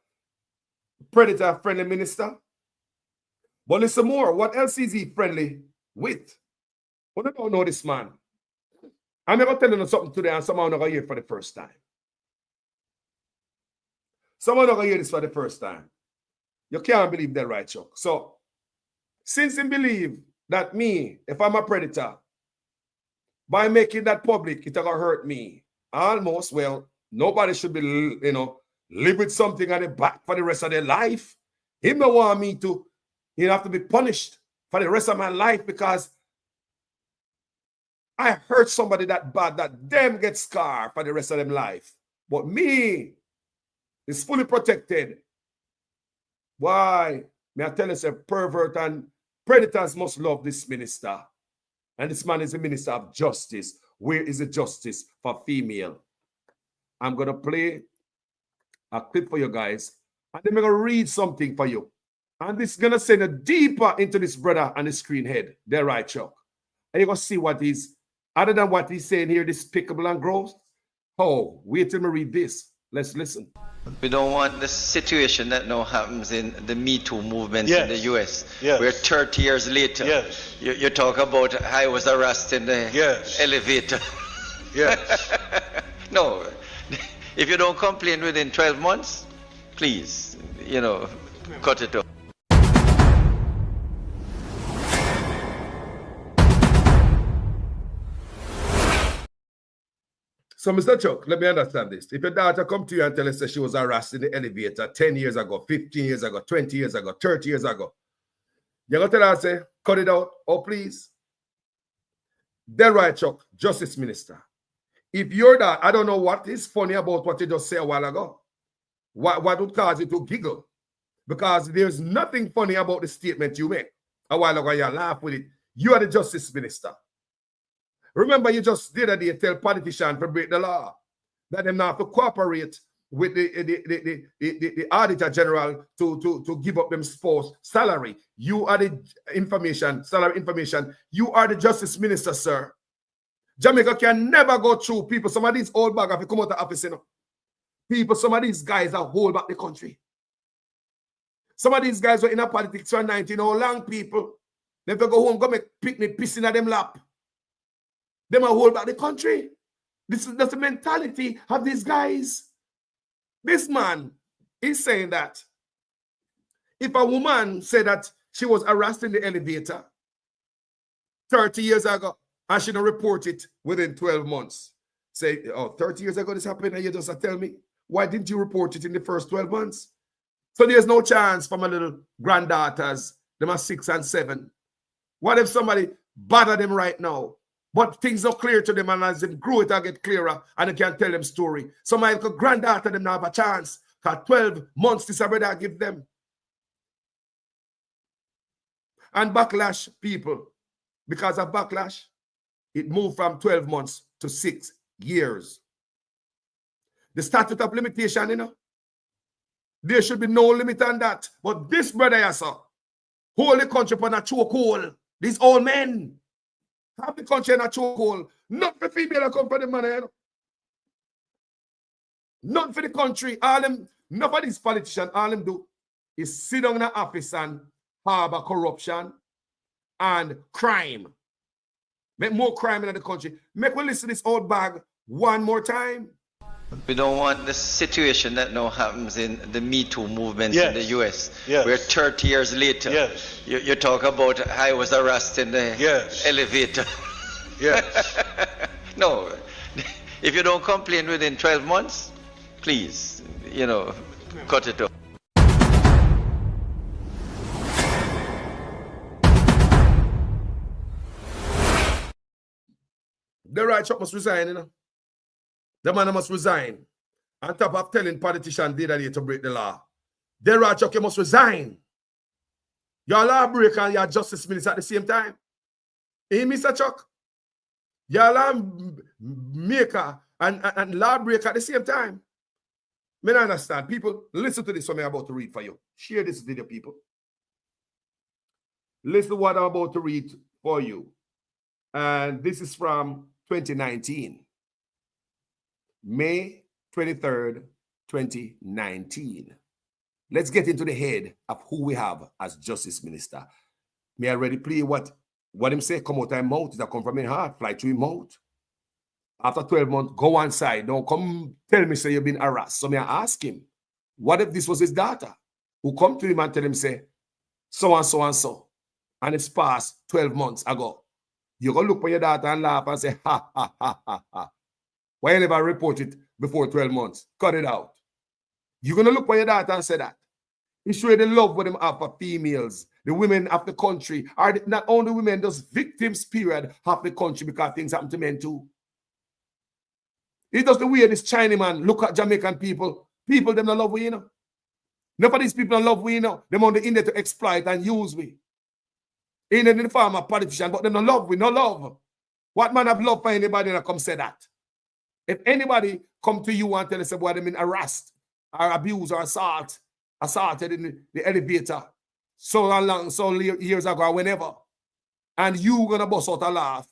predator-friendly minister? But listen more, what else is he friendly with? Well, I don't know this man. I'm never telling you something today and someone not going to hear it for the first time. Someone not going to hear this for the first time. You can't believe that, right, Chuck? So, since he believe that me, if I'm a predator, by making that public, it's going to hurt me. Almost, well, nobody should be, live with something on the back for the rest of their life. He don't want me to, have to be punished for the rest of my life because I hurt somebody that bad that them get scarred for the rest of them life. But me is fully protected. Why? May I tell you, say pervert and predators must love this minister. And this man is the minister of justice. Where is the justice for female? I'm going to play a clip for you guys. And then I'm going to read something for you. And this is going to send you deeper into this brother and the screen head. They're right, Chuck. And you're going to see what he's, other than what he's saying here, despicable and gross. Oh, wait till me read this. Let's listen. We don't want the situation that now happens in the Me Too movement in the US, where 30 years later, you talk about I was arrested in the elevator. Yes. No, if you don't complain within 12 months, please, cut it off. So, Mr. Chuck, let me understand this. If your daughter come to you and tell us that she was harassed in the elevator 10 years ago, 15 years ago, 20 years ago, 30 years ago, you're going to tell her, say, cut it out, oh, please. Then right, Chuck, Justice Minister. If you're that, I don't know what is funny about what you just said a while ago. What would cause you to giggle? Because there's nothing funny about the statement you made a while ago. You laugh with it. You are the Justice Minister. Remember, you just the other day tell politicians to break the law, that they not have to cooperate with the Auditor General to give up them spouse salary. You are the salary information. You are the Justice Minister, sir. Jamaica can never go through people. Some of these old bags have to come out of office, People, some of these guys are hold back the country. Some of these guys were in a politics for 19 how long, people. They have to go home, go make picnic, pissing at them lap. They might hold back the country. That's the mentality of these guys. This man is saying that if a woman said that she was harassed in the elevator 30 years ago and she don't report it within 12 months, say, oh, 30 years ago this happened and you just tell me, why didn't you report it in the first 12 months? So there's no chance for my little granddaughters, them are 6 and 7. What if somebody bother them right now? But things are clear to them, and as they grow, it'll get clearer, and they can tell them story. So my granddaughter, them now have a chance, because 12 months this already I give them. And backlash, people, because of backlash, it moved from 12 months to 6 years. The statute of limitation, there should be no limit on that. But this brother, yes, sir, hold the country upon a chokehold. These old men have the country in a chokehold. Not for female that come from the man, Not for the country. None of these politicians, all them do is sit down in the office and harbor corruption and crime. Make more crime in the country. Make we listen to this old bag one more time. We don't want the situation that now happens in the Me Too movement in the US, where 30 years later, you talk about I was arrested in the elevator. Yes. No, if you don't complain within 12 months, please, cut it off. The right Chuck must resign, The man must resign. On top of telling politicians the other day to break the law. Derek Chuck, you must resign. You're a lawbreaker and you're a justice minister at the same time. Eh, Mr. Chuck? You're a lawmaker and lawbreaker at the same time. I understand. People, listen to this what I'm about to read for you. Share this video, people. Listen to what I'm about to read for you. And this is from 2019. May 23rd, 2019. Let's get into the head of who we have as Justice Minister. May I already play what him say come out of his mouth? That come from his heart, fly through his mouth. After 12 months, go on side. Don't come tell me say you've been harassed. So may I ask him, what if this was his daughter who come to him and tell him, say, so and so and so, and it's passed 12 months ago. You're going to look for your daughter and laugh and say, ha, ha, ha, ha, ha. Why you never report it before 12 months? Cut it out. You're going to look for your daughter and say that. He show you the love with them have for females, the women of the country. Are not only women, those victims, period, of the country because things happen to men too. It does the way this Chinese man look at Jamaican people. People, them don't love we, you know. None of these people don't love we, you know. Them on the in there to exploit and use we. In the form of politician, but them don't love we, no love. What man have love for anybody that come say that? If anybody come to you and tell us about them in harassed or abused or assaulted in the elevator so years ago or whenever, and you gonna bust out a laugh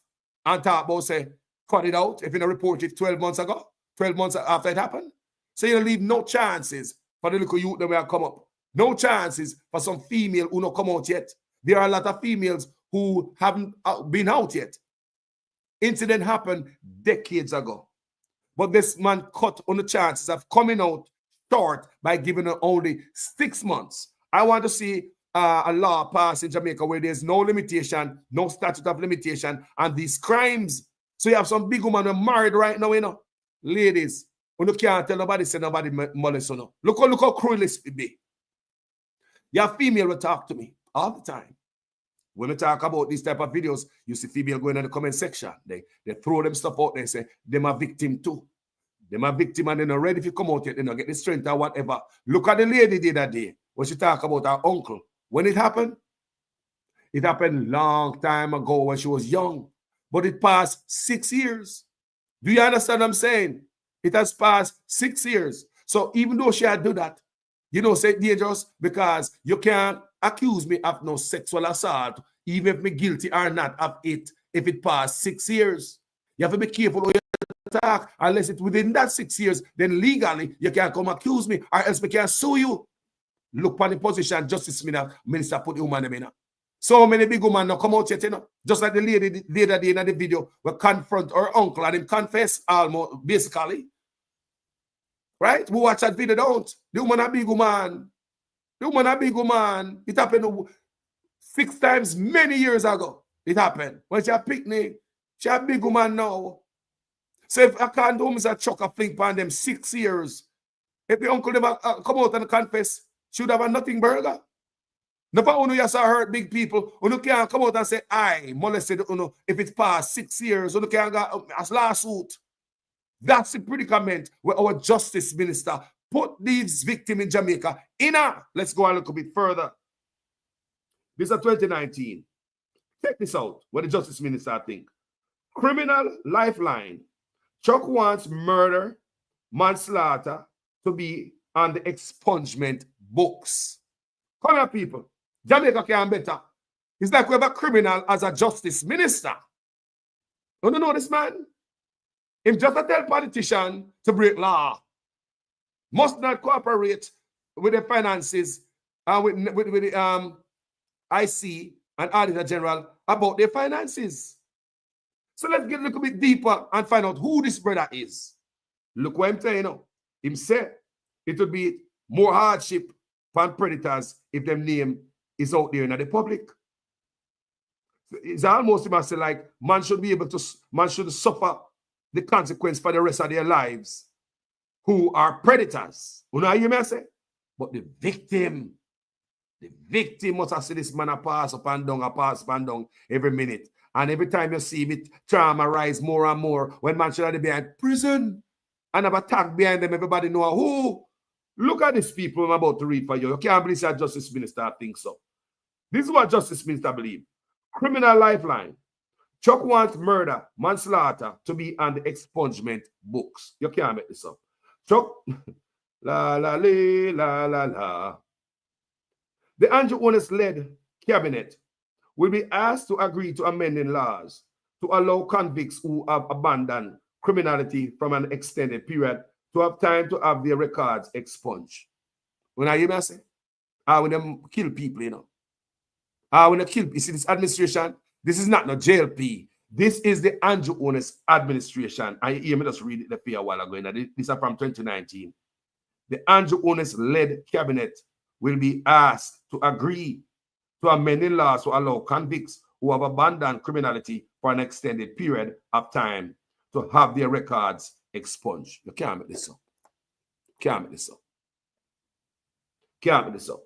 and talk about say, cut it out if you don't report it 12 months ago, 12 months after it happened. So you leave no chances for the little youth that will come up. No chances for some female who not come out yet. There are a lot of females who haven't been out yet. Incident happened decades ago. But this man cut on the chances of coming out short by giving her only 6 months. I want to see a law passed in Jamaica where there's no limitation, no statute of limitation, and these crimes. So you have some big woman who are married right now, you know. Ladies, who can't tell nobody, say nobody molest you. Look how cruel this be. Your female will talk to me all the time. When we talk about these type of videos, you see female going in the comment section. They throw them stuff out there and say, them are victim too. Them are victim and they're not ready if you come out yet, they don't get the strength or whatever. Look at the lady the other day when she talk about her uncle. When it happened long time ago when she was young. But it passed 6 years. Do you understand what I'm saying? It has passed 6 years. So even though she had do that, you know, say dangerous because you can't accuse me of no sexual assault, even if me guilty or not of it, if it passed 6 years. You have to be careful how you talk, unless it's within that 6 years, then legally you can't come accuse me, or else we can sue you. Look on the position Justice Minister put the woman in. So many big women now come out yet, you know. Just like the lady the other day in the video will confront her uncle and him confess almost, basically. Right? We watch that video, don't. The woman a big woman. The woman a big woman. It happened 6 times many years ago. It happened. When she a picnic, she a big woman now. So if I can't do Mr. Chuck a fling upon them 6 years, if the uncle never come out and confess, she would have a nothing burger. Never only you saw hurt big people, you can't come out and say, I molested, if it's past 6 years, you can't go as lawsuit. That's the predicament where our justice minister put these victims in Jamaica in a. Let's go a little bit further. This is 2019. Check this out, what the justice minister think. Criminal lifeline. Chuck wants murder, manslaughter to be on the expungement books. Come here, people. Jamaica can better. It's like we have a criminal as a justice minister. You don't know this man? Him just a tell politician to break law. Must not cooperate with the finances and with the IC and Auditor General about their finances. So let's get a little bit deeper and find out who this brother is. Look what I'm telling you now. Him said it would be more hardship for predators if their name is out there in the public. It's almost must say like man should suffer the consequence for the rest of their lives who are predators. You know how you may say? But the victim must have seen this man a pass up and down every minute. And every time you see it, trauma rise more and more when man should have been in prison. and have a tag behind them. Everybody know who. Look at these people I'm about to read for you. You can't believe that Justice Minister thinks so. This is what Justice Minister believes. Criminal lifeline. Chuck wants murder, manslaughter to be on the expungement books. You can't make this up. Chuck, la la la la la. The Andrew Honest-led cabinet will be asked to agree to amending laws to allow convicts who have abandoned criminality from an extended period to have time to have their records expunged. When I hear me say, when them kill people, you know. When they kill, you see this administration, this is not no JLP. This is the Andrew Honest administration. I hear me just read it a while ago. This is from 2019. The Andrew Honest-led cabinet will be asked to agree to amending laws to allow convicts who have abandoned criminality for an extended period of time to have their records expunged. You can't make this up. Can't make this up. Can't make this up.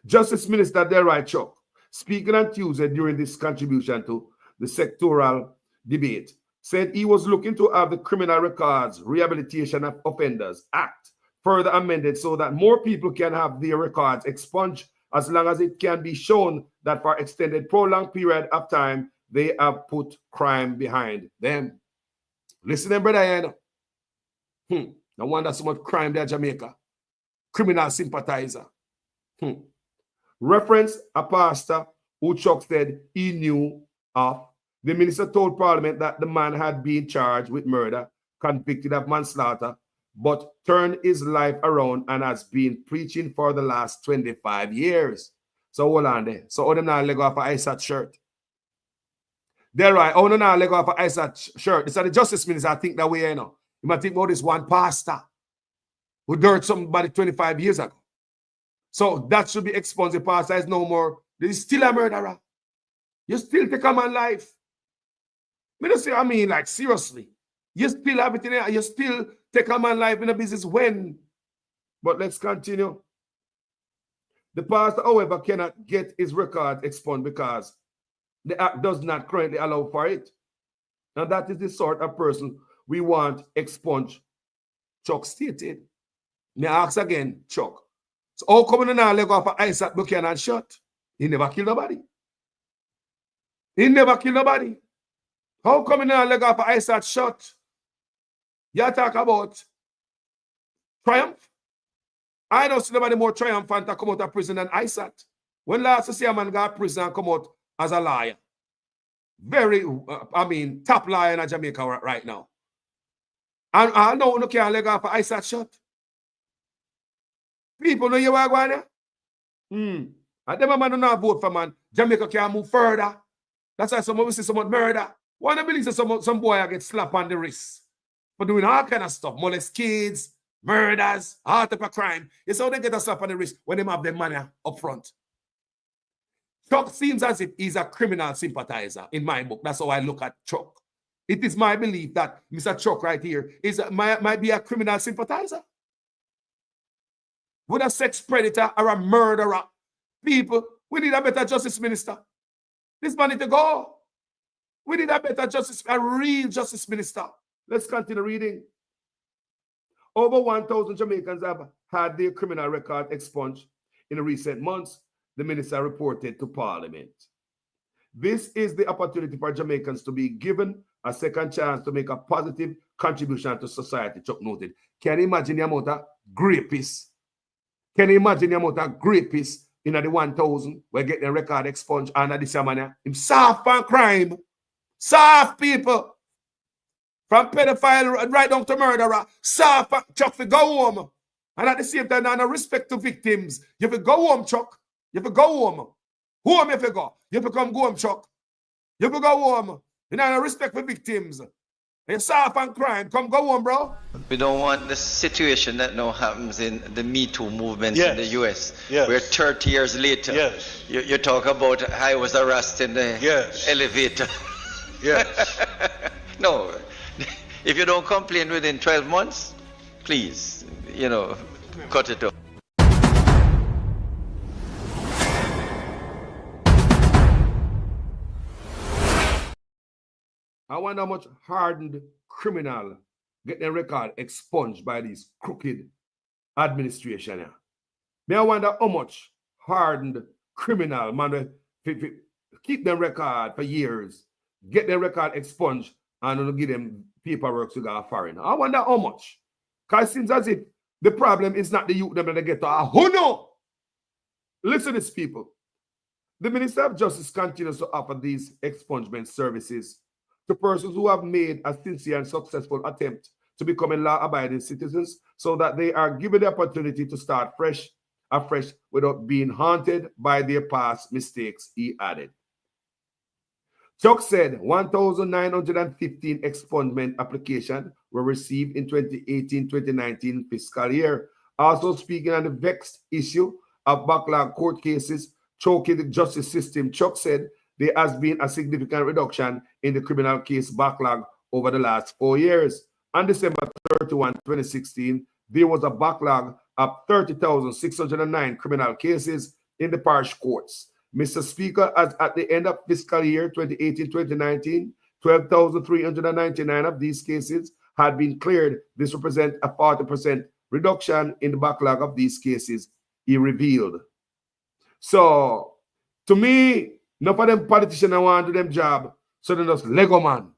Justice Minister Delroy Chuck, speaking on Tuesday during this contribution to the sectoral debate, said he was looking to have the Criminal Records Rehabilitation of Offenders Act further amended so that more people can have their records expunged as long as it can be shown that for extended prolonged period of time, they have put crime behind them. Listen, brother, no wonder so much crime there in Jamaica. Criminal sympathizer. Reference a pastor who Chuck said he knew of. The minister told Parliament that the man had been charged with murder, convicted of manslaughter, but turned his life around and has been preaching for the last 25 years. So hold on there. So how them now leg off a ISAT shirt? They're right. Oh no, now leg off a ISAT shirt. This is the Justice Minister. I think that way, you know. You might think about this one pastor who dirt somebody 25 years ago. So that should be expunged. The pastor is no more. There is still a murderer. You still take a man's life. I mean, like, seriously. You still have it in there. You still take a man's life in a business when. But let's continue. The pastor, however, cannot get his record expunged because the act does not currently allow for it. And that is the sort of person we want expunged. Chuck stated. May I ask again, Chuck. So how come you now leg off of Isaac Buchanan shot? He never killed nobody. He never killed nobody. How come you now leg off of Isaac shot? You talk about triumph? I don't see nobody more triumphant to come out of prison than Isaac. When last you see a man go to prison and come out as a liar? Very, top liar in Jamaica right now. And I know you can't leg off of Isaac shot. People know you are going there. And them man do not vote for man. Jamaica can't move further. That's why some of us see someone murder. One of believe some boy get slapped on the wrist for doing all kind of stuff. Molest kids, murders, all type of crime. You see how they get a slap on the wrist when they have their money up front. Chuck seems as if he's a criminal sympathizer in my book. That's how I look at Chuck. It is my belief that Mr. Chuck right here might be a criminal sympathizer. With a sex predator or a murderer. People, we need a better justice minister. This man need to go. We need a better justice, a real justice minister. Let's continue reading. Over 1,000 Jamaicans have had their criminal record expunged in recent months, the minister reported to Parliament. This is the opportunity for Jamaicans to be given a second chance to make a positive contribution to society, Chuck noted. Can you imagine the amount of rapists? Can you imagine the amount of rapists in the 1,000 we're getting a record expunged under this man? Him soft on crime. Soft people. From pedophile right down to murderer. Soft Chuck for go home. And at the same time, no respect to victims. You have to go home, Chuck. You have to go home. Home if you go. You have to come go home, Chuck. You have to go home. You know, no respect for victims. You're soft on crime. Come go home, bro. We don't want the situation that now happens in the Me Too movement in the US. Where 30 years later, you talk about I was arrested in the elevator. No. If you don't complain within 12 months, please, cut it off. I wonder how much hardened criminal get their record expunged by these crooked administration here. May I wonder how much hardened criminal man keep their record for years, get their record expunged, and give them paperwork to go foreign. I wonder how much. Because it seems as if the problem is not the youth that they get to. Who know? Listen to this, people. The Minister of Justice continues to offer these expungement services to persons who have made a sincere and successful attempt to become law-abiding citizens so that they are given the opportunity to start afresh without being haunted by their past mistakes, he added. Chuck said 1,915 expungement applications were received in 2018-2019 fiscal year. Also speaking on the vexed issue of backlog court cases choking the justice system, Chuck said there has been a significant reduction in the criminal case backlog over the last 4 years. On December 31, 2016, there was a backlog of 30,609 criminal cases in the parish courts. Mr. Speaker, as at the end of fiscal year 2018-2019, 12,399 of these cases had been cleared. This represents a 40% reduction in the backlog of these cases, he revealed. So, to me, none of them politicians want to do them job, so they just Lego man,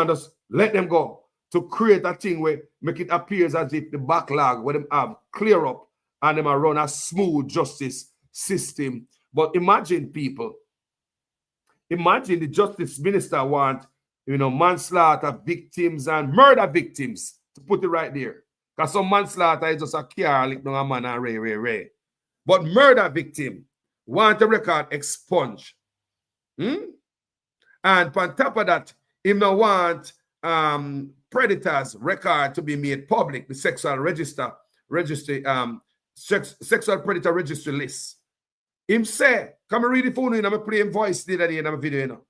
just let them go to create a thing where make it appears as if the backlog where them have clear up and them are run a smooth justice system. But imagine, people, imagine the justice minister want, manslaughter victims and murder victims, to put it right there. Because some manslaughter is just a car, like no man and ray. But murder victim want the record expunged. And on top of that, him no want predators record to be made public, the sexual sexual predator registry list. Him say, come and read the phone, I'm playing voice the other day in a video,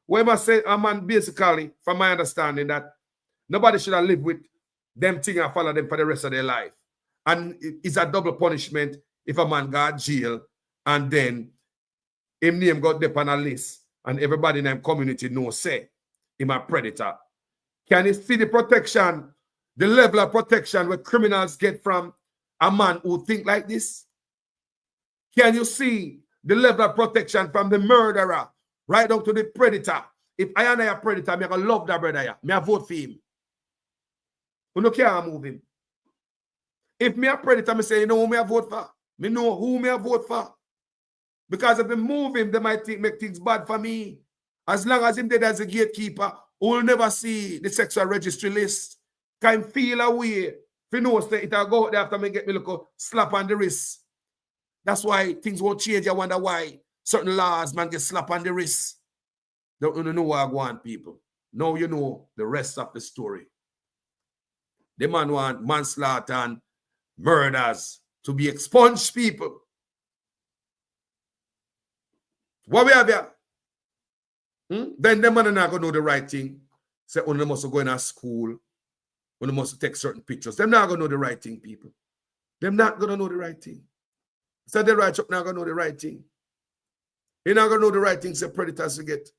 where I say, a man basically, from my understanding, that nobody should have lived with them thing and follow them for the rest of their life. And it's a double punishment if a man got jail and then him name got up on a list and everybody in the community knows say him a predator. Can you see the protection, the level of protection where criminals get from a man who think like this? Can you see the level of protection from the murderer right down to the predator? If I am a predator, I'm going to love that brother. I'm going to vote for him. You know, can't move him. If me a predator, I say, you know who me I vote for? Me know who me I vote for. Because if I move him, they might make things bad for me. As long as him dead as a gatekeeper, we'll never see the sexual registry list. Can feel away. If you know, it'll go out there after me get me look a slap on the wrist. That's why things won't change. I wonder why certain laws, man, get slap on the wrist. Don't you know what I want, people? Now you know the rest of the story. The man want manslaughter and murders to be expunged, people. What we have here? Then the man are not going to know the right thing. Say, they must go in a school. They must take certain pictures. They're not going to know the right thing, people. They're not going to know the right thing. So the right not going to know the right thing. They're not going to know the right thing, say predators to get,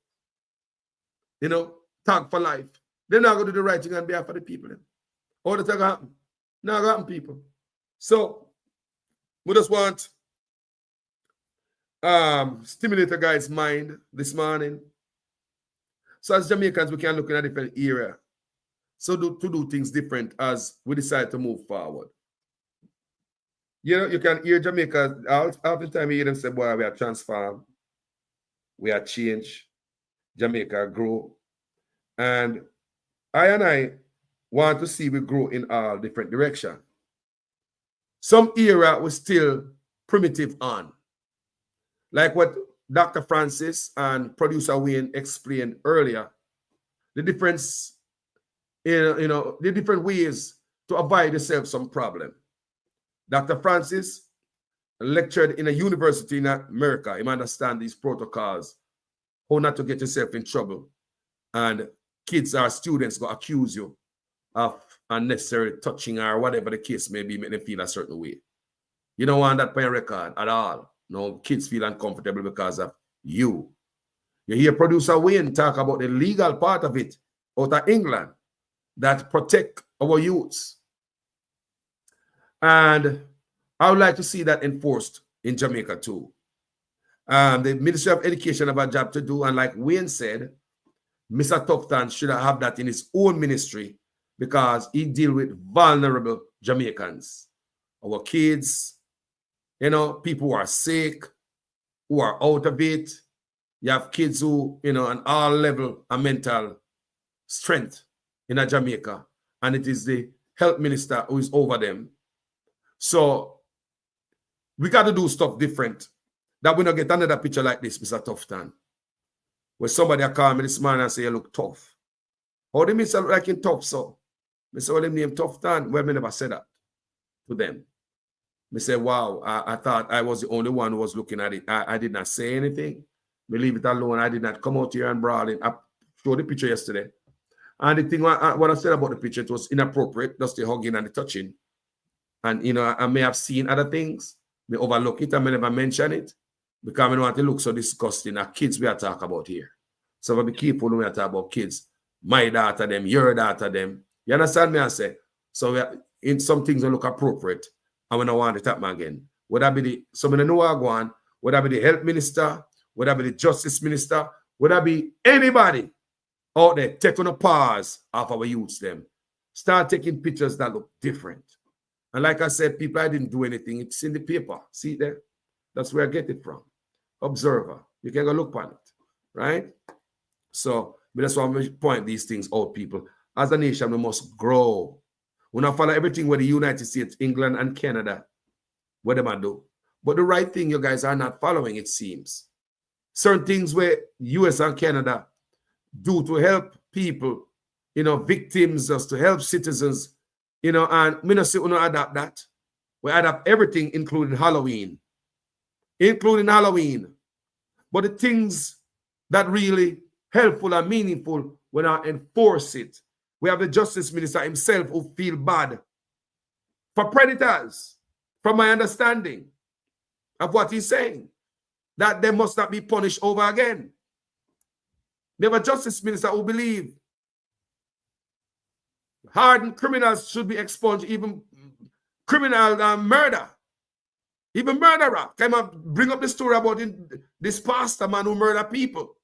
tag for life. They're not going to do the right thing on behalf of the people. All the time happen. Not going to happen, people. So, we just want stimulate a guy's mind this morning. So as Jamaicans, we can look in a different area. So to do things different as we decide to move forward. You can hear Jamaica, half the time you hear them say, boy, we are transformed, we are change, Jamaica grow. And I want to see we grow in all different directions. Some area was still primitive on. Like what Dr. Francis and producer Wayne explained earlier, the difference, the different ways to avoid yourself some problem. Dr. Francis lectured in a university in America. He understands these protocols, how not to get yourself in trouble. And kids or students go accuse you of unnecessary touching or whatever the case may be, make them feel a certain way. You don't want that by record at all. No, kids feel uncomfortable because of you. You hear producer Wayne talk about the legal part of it out of England. that protect our youths. And I would like to see that enforced in Jamaica too. The Ministry of Education have a job to do, and like Wayne said, Mr. Tufton should have that in his own ministry because he deals with vulnerable Jamaicans, our kids, you know, people who are sick, who are out of it. You have kids who, you know, on all level of mental strength in Jamaica, and it is the health minister who is over them. So we got to do stuff different. That we not get another picture like this, Mr. Tufton, where somebody call me this morning and say, you look tough. How do you look like in tough, so? I say, well, them name Tufton. Well, I never said that to them. I say, wow, I thought I was the only one who was looking at it. I did not say anything. We leave it alone. I did not come out here and brawl it. I showed the picture yesterday. And the thing, what I said about the picture, it was inappropriate, just the hugging and the touching. And, you know, I may have seen other things. May overlook it. I may never mention it. Because I don't want to look so disgusting. Our kids we are talking about here. So we'll be careful when we are talking about kids. My daughter, them, your daughter, them. You understand me? I say. So we are, in some things we look appropriate. And we don't want it to happen again. Would that be the, so we don't know what I go on. Would that be the health minister? Would that be the justice minister? Would that be anybody out there taking a pause off our youths them? Start taking pictures that look different. And like I said, people, I didn't do anything. It's in the paper. See it there? That's where I get it from. Observer. You can go look on it. Right? So that's why I point these things out, people. As a nation, we must grow. We not follow everything where the United States, England, and Canada, what they might do. But the right thing you guys are not following, it seems. Certain things where US and Canada do to help people, you know, victims, just to help citizens, you know, and we don't say we don't adapt that. We adapt everything, including Halloween. Including Halloween. But the things that really helpful and meaningful when I enforce it. We have the justice minister himself who feel bad for predators, from my understanding of what he's saying, that they must not be punished over again. We have a justice minister who believe hardened criminals should be expunged, even criminal murder. Even murderer. Come on, bring up the story about this pastor man who murdered people.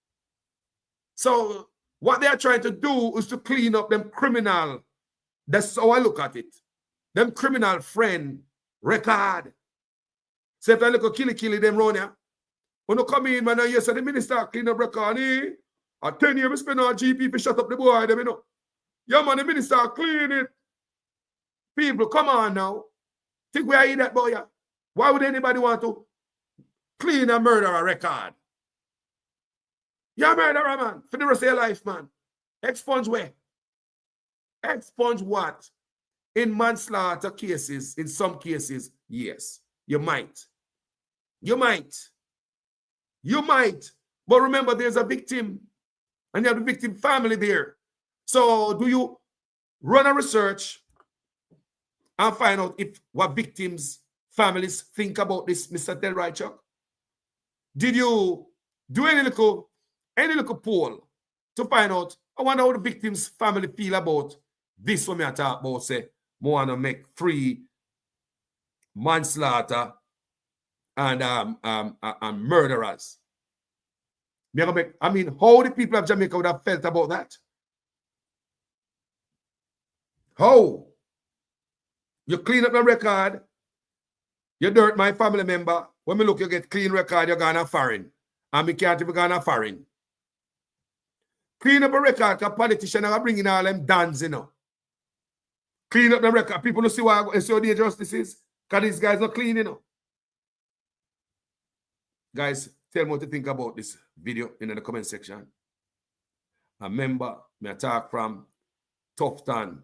So what they are trying to do is to clean up them criminal. That's how I look at it. Them criminal friend record. So if I look at killy them round here, when you come in, man, and you say the minister clean up record, a 10 years we spend on GP to shut up the boy, them, you know. Yeah, man, the minister clean it. People, come on now. Think we are in that boy, yeah? Why would anybody want to clean a murderer record? You're a murderer, man, for the rest of your life, man. Expunge where? Expunge what? In manslaughter cases, in some cases, yes, you might. You might. You might. But remember, there's a victim, and you have the victim family there. So do you run a research and find out if what victims' families think about this, Mr. Delroy Chuck? Did you do any little poll to find out, I wonder how the victim's family feel about this when I talk about, say, I want to make free manslaughter and murderers. I mean, how the people of Jamaica would have felt about that? How? You clean up the record, you dirt my family member. When we look, you get clean record, you're gonna foreign. And we can't even go foreign. Clean up a record, because politicians are bringing all them dons, you know. Clean up the record. People don't see how dangerous this is, because these guys not clean, you know. Guys, tell me what you think about this video in the comment section. Remember, I talk from Tufton.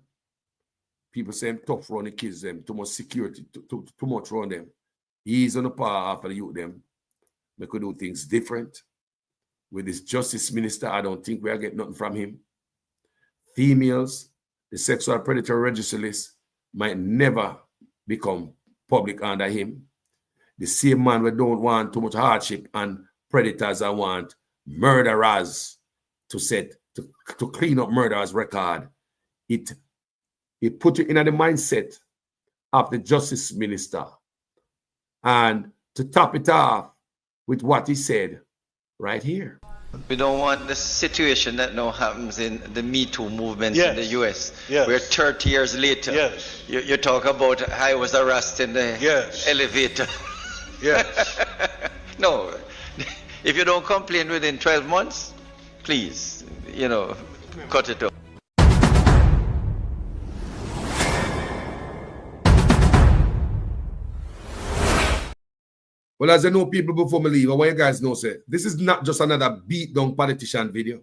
People saying tough run the kids them, too much security, too much run them. He's on the power after the youth them. We could do things different. With this justice minister, I don't think we'll get nothing from him. Females, the sexual predator register list might never become public under him. The same man we don't want too much hardship and predators, I want murderers to clean up murderers' record. it put you in the mindset of the justice minister. And to top it off with what he said right here. We don't want the situation that now happens in the Me Too movement in the US, where 30 years later, you talk about I was arrested in the elevator. No, if you don't complain within 12 months, please, cut it off. Well, as I know people before me leave, I want you guys know, say, this is not just another beat down politician video.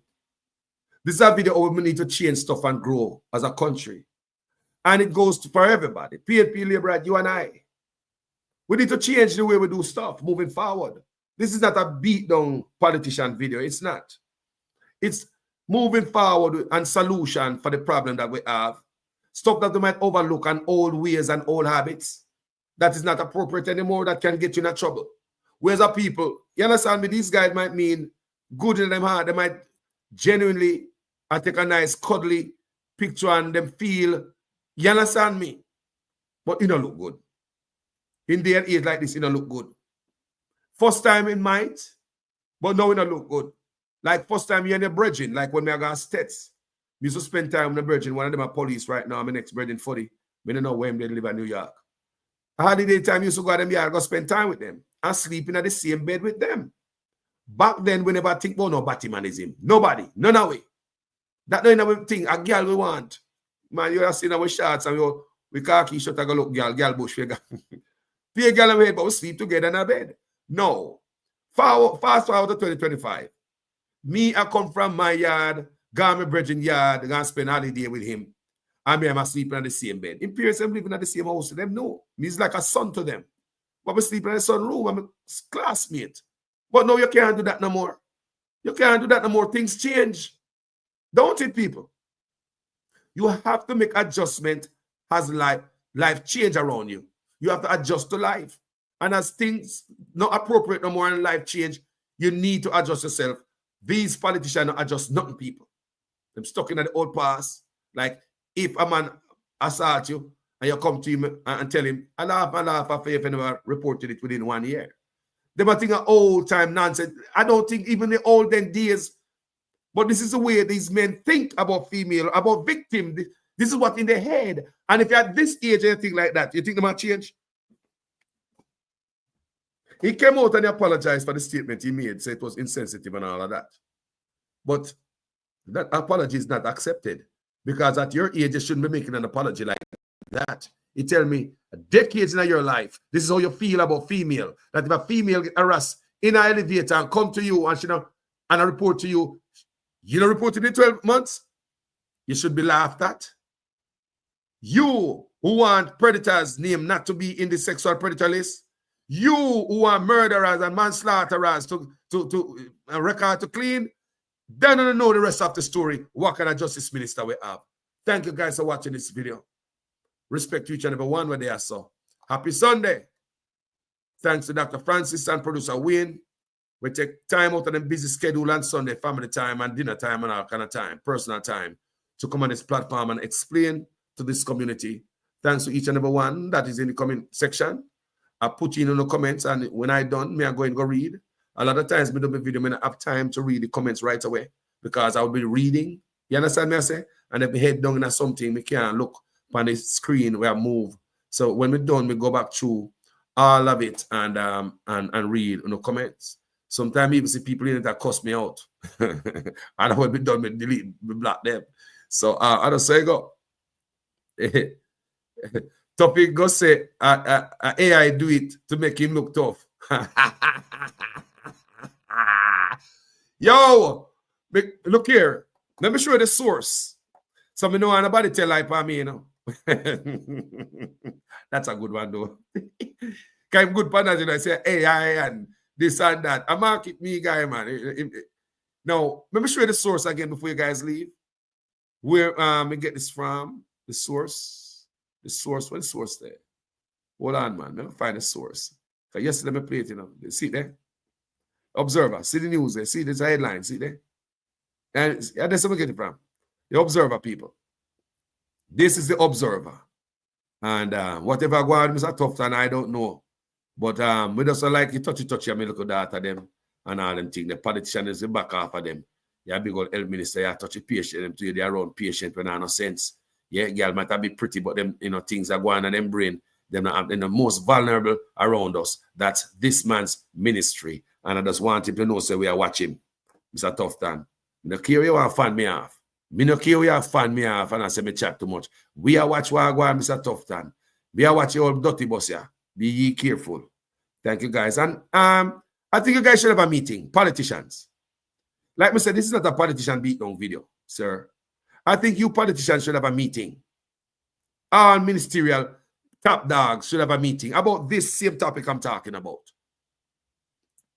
This is a video where we need to change stuff and grow as a country. And it goes for everybody. PNP, Labour, you and I. We need to change the way we do stuff moving forward. This is not a beat down politician video. It's not. It's moving forward and solution for the problem that we have. Stuff that we might overlook and old ways and old habits. That is not appropriate anymore, that can get you in trouble. Whereas the people, you understand me, these guys might mean good in them heart. They might genuinely take a nice cuddly picture and them feel, you understand me? But it don't look good. In day and age like this, it don't look good. First time it might, but now it don't look good. Like first time you're in the bridging, like when I got Stets. We used to spend time in the bridging. One of them are police right now. I'm next bridging 40. We don't know where they live in New York. I had the daytime used to go to them yard, go spend time with them and sleeping at the same bed with them. Back then, we never think about no Batmanism. Nobody, none of it. That don't even thing. A girl we want. Man, you have seen our shots and we khaki shot and go look girl bush. Be a girl in bed, but we sleep together in a bed. No. Fast forward to 2025. Me, I come from my yard, go my bridging yard, go spend holiday with him. And me, I'm sleeping in the same bed. In parents, I'm living in the same house to them. No. Me's like a son to them. But we sleeping in the sun room. I'm a classmate. But no, you can't do that no more. You can't do that no more. Things change. Don't it, people? You have to make adjustment as life change around you. You have to adjust to life. And as things not appropriate no more in life change, you need to adjust yourself. These politicians don't adjust nothing, people. They're stuck in the old past. Like, if a man assault you and you come to him and tell him, I laugh after you never reported it within 1 year. They might think of old time nonsense. I don't think even the olden days, but this is the way these men think about female, about victim. This is what in their head. And if you're at this age and anything like that, you think they might change? He came out and he apologized for the statement he made, said it was insensitive and all of that. But that apology is not accepted. Because at your age, you shouldn't be making an apology like that. You tell me, decades in your life, this is how you feel about female. That if a female get harassed in an elevator and come to you and I report to you, you don't report in 12 months, you should be laughed at. You who want predators' name not to be in the sexual predator list, you who want murderers and manslaughterers to record to clean, then don't know the rest of the story. What kind of justice minister we have? Thank you guys for watching this video. Respect to each and every one where they are so. Happy Sunday. Thanks to Dr. Francis and producer Wayne. We take time out of them busy schedule on Sunday, family time and dinner time and all kind of time, personal time, to come on this platform and explain to this community. Thanks to each and every one that is in the comment section. I put you in the comments, and when I done, I go and go read. A lot of times, I do my video, I don't have time to read the comments right away because I will be reading. You understand me? I say? And if I head down into something, we can't look on the screen where I move. So when we're done, we go back through all of it and read the comments. Sometimes even see people in it that cuss me out. And I will be done with delete, we block them. So I just say go. Topic go say AI do it to make him look tough. Yo, look here. Let me show you the source. So me know anybody tell lie for me, you know. That's a good one, though. Kind of good partners, you know, I say AI and this and that. I market me, guy, man. Now, let me show you the source again before you guys leave. Where we get this from? The source. The source. What's the source there? Hold on, man. Let me find the source. Because yesterday, I play it, you know. See there? Observer. See the news there. See there's a headline. See there? And that's where we get it from. The Observer people. This is the Observer. And whatever go on, Mr. Tufton, I don't know. But we just like you touchy, and me look at them and all them things. The politician is the back half of them. Yeah, big old health minister, yeah, touch a patient, them to you, they are around patient when I no sense. Yeah, girl might have be pretty, but them, things are going on in them brain. Them not the most vulnerable around us. That's this man's ministry. And I just want him to know, so we are watching Mr. Tufton. No care you want to fan me off. Me no care you fan me off and I say me chat too much. We are watch what I go on, Mr. Tufton. We are watching all dirty bus here. Be ye careful. Thank you, guys. And I think you guys should have a meeting. Politicians. Like I said, this is not a politician beatdown video, sir. I think you politicians should have a meeting. All ministerial top dogs should have a meeting about this same topic I'm talking about.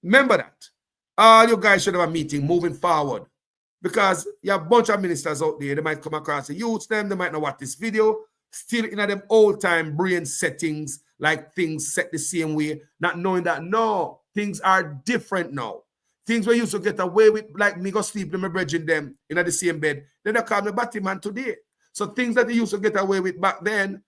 Remember that. All you guys should have a meeting moving forward. Because you have a bunch of ministers out there. They might come across the youths, them. They might not watch this video. Still in them old-time brain settings, like things set the same way, not knowing that, no, things are different now. Things we used to get away with, like me go sleep in my bridging them in the same bed. Then they call me Batman today. So things that they used to get away with back then,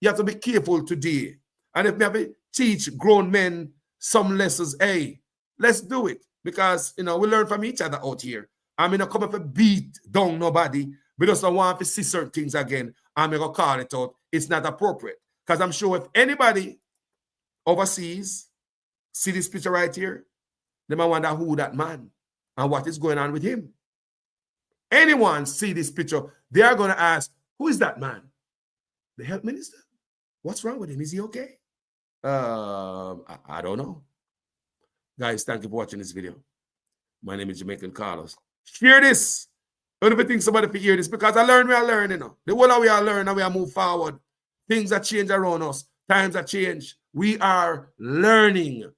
you have to be careful today. And if we have to teach grown men some lessons, hey, let's do it. Because, we learn from each other out here. I'm going to come up and beat down nobody. We just don't want to see certain things again. I'm going to call it out. It's not appropriate. Because I'm sure if anybody overseas see this picture right here, they might wonder who that man and what is going on with him. Anyone see this picture, they are going to ask, who is that man? The health minister? What's wrong with him? Is he okay? I don't know. Guys, thank you for watching this video. My name is Jamaican Carlos. Share this. Don't even think somebody can hear this because I learn, we are learning. The whole of we are learning and we are move forward. Things that change around us. Times that change. We are learning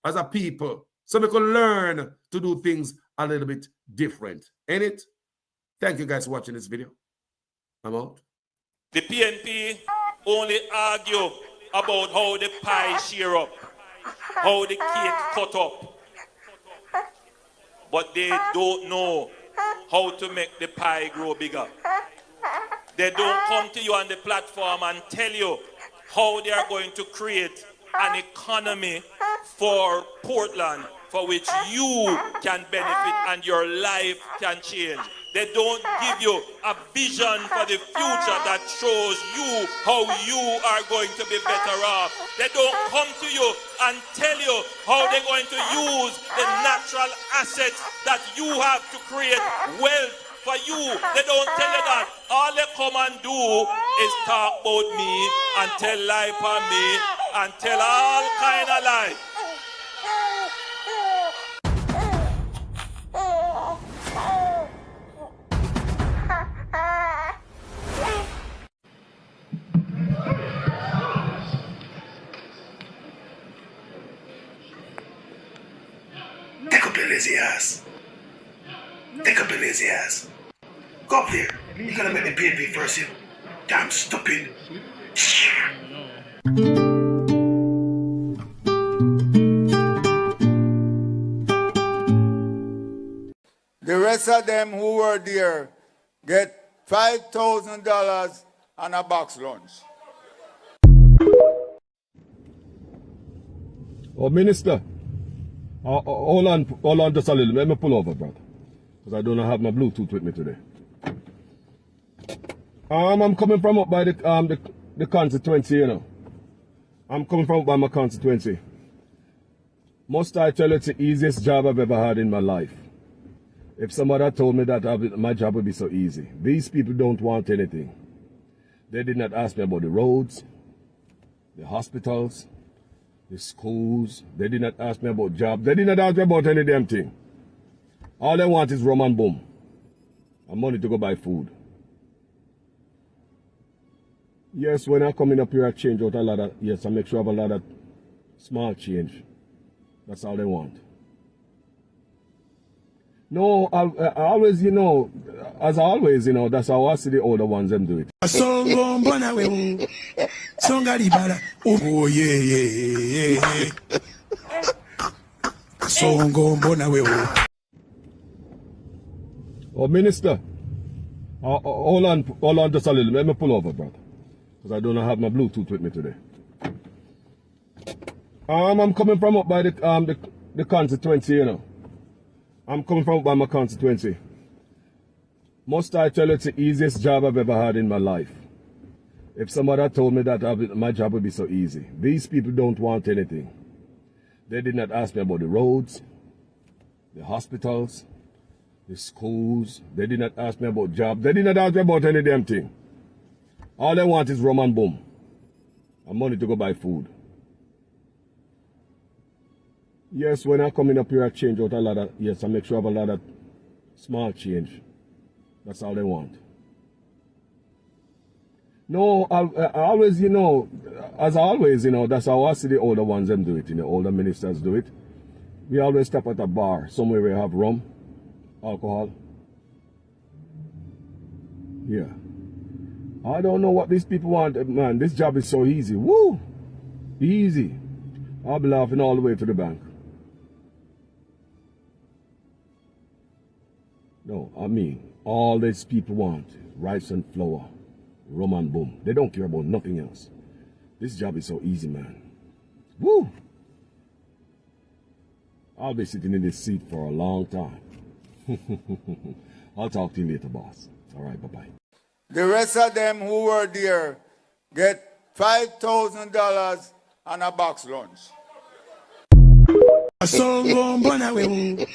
as a people. So we can learn to do things a little bit different. Ain't it? Thank you guys for watching this video. I'm out. The PNP only argue about how the pie share up, how the cake cut up. But they don't know how to make the pie grow bigger. They don't come to you on the platform and tell you how they are going to create an economy for Portland for which you can benefit and your life can change. They don't give you a vision for the future that shows you how you are going to be better off. They don't come to you and tell you how they're going to use the natural assets that you have to create wealth for you. They don't tell you that. All they come and do is talk about me and tell lie for me and tell all kind of lies. Take up your lazy ass. Take up your lazy ass. Go up there. You're gonna make the PNP first, you damn stupid. The rest of them who were there get $5,000 and a box lunch. Oh, Minister. Hold on just a little. Let me pull over, brother. Because I don't have my Bluetooth with me today. I'm coming from up by the constituency, you know. I'm coming from up by my constituency. Must I tell you, it's the easiest job I've ever had in my life. If somebody had told me that my job would be so easy. These people don't want anything. They did not ask me about the roads, the hospitals, the schools. They did not ask me about jobs. They did not ask me about any damn thing. All they want is rum and boom. And money to go buy food. Yes, when I come in up here, I change out a lot of, yes, I make sure I have a lot of small change. That's all they want. No, I always, you know, as always, you know, that's how I see the older ones them do it. Oh yeah. Oh, Minister. Hold on just a little. Let me pull over, brother. Because I do not have my Bluetooth with me today. I'm coming from up by the constituency, you know. I'm coming from up by my constituency. Must I tell you, it's the easiest job I've ever had in my life. If somebody had told me that my job would be so easy. These people don't want anything. They did not ask me about the roads, the hospitals, the schools. They did not ask me about jobs. They did not ask me about any damn thing. All they want is rum and boom. And money to go buy food. Yes, when I come in up here, I change out a lot of, yes, I make sure I have a lot of small change. That's all they want. No, I always, you know, as always, you know, that's how I see the older ones them do it, you know, older ministers do it. We always stop at a bar, somewhere where we have rum, alcohol. Yeah. I don't know what these people want, man. This job is so easy. Woo! Easy. I'll be laughing all the way to the bank. No, I mean, all these people want, rice and flour, rum and boom. They don't care about nothing else. This job is so easy, man. Woo! I'll be sitting in this seat for a long time. I'll talk to you later, boss. All right, bye-bye. The rest of them who were there get $5,000 and a box lunch. Songo mbona we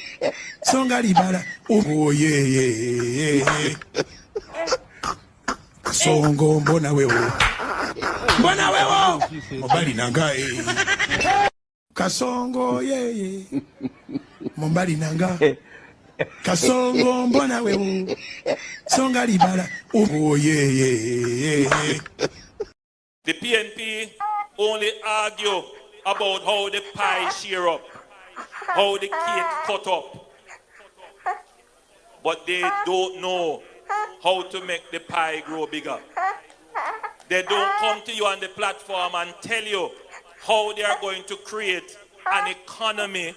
songa libala oh yeah Songo mbona we mobali nanga Kasongo yeah mobali nanga Kasongo mbona we songa libala oh yeah The PNP only argue about how the pie share up, how the cake cut up. But they don't know how to make the pie grow bigger. They don't come to you on the platform and tell you how they are going to create an economy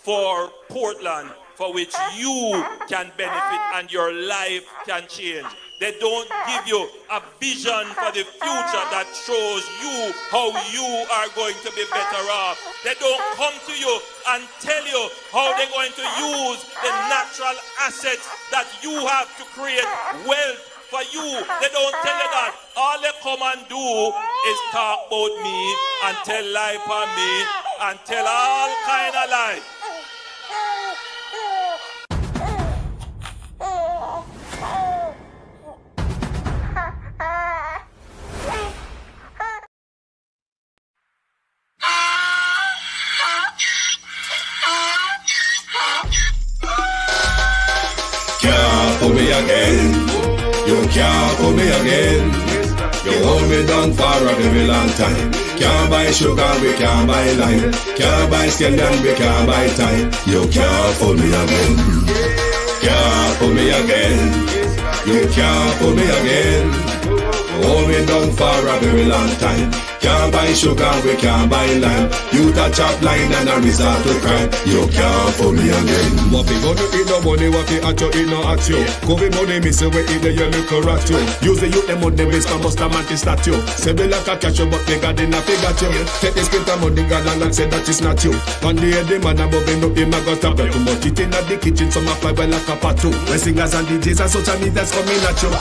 for Portland for which you can benefit and your life can change. They don't give you a vision for the future that shows you how you are going to be better off. They don't come to you and tell you how they're going to use the natural assets that you have to create wealth for you. They don't tell you that. All they come and do is talk about me and tell lie for me and tell all kind of lies. For me again, you can't for me again. You hold me down for a very long time. Can't buy sugar, we can't buy lime. Can't buy scandal, we can't buy time. You can't for me again. Can't for me again. You can't for me again. You hold me down for a very long time. Can't buy sugar, we can't buy lime. You touch up line and a resort to crime. You can't for me again. What we gonna eat no money, what we at you, eat no at you. Covid money, miss away, eat the yellow rat you. Use the youth, them money, base for most of mantis statue. Say we like a cash, but they got in a figure you. Take this print of money, God and say that is not you. On the head, the man above him, up him, I got to too much. It in the kitchen, some of fiber like a part two. When singers and DJs and social media's coming at you.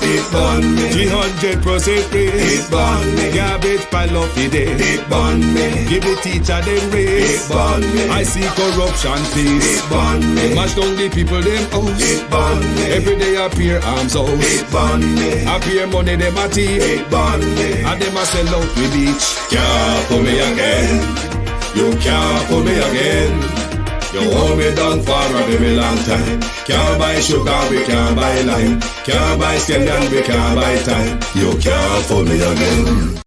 It burn me, 300% free. It burn me, garbage pile up the day. It burn me, give the teacher them raise. It burn me, I see corruption peace. It burn me, mash down the people them house. It burn me, every day appear arms out. It burn me, appear money them a thief. It burn me, and them a sell out the beach. Can't for me again, you can't for me again. You hold me down for a very long time. Can't buy sugar, we can't buy lime. Can't buy scandal, we can't buy time. You can't fool me again.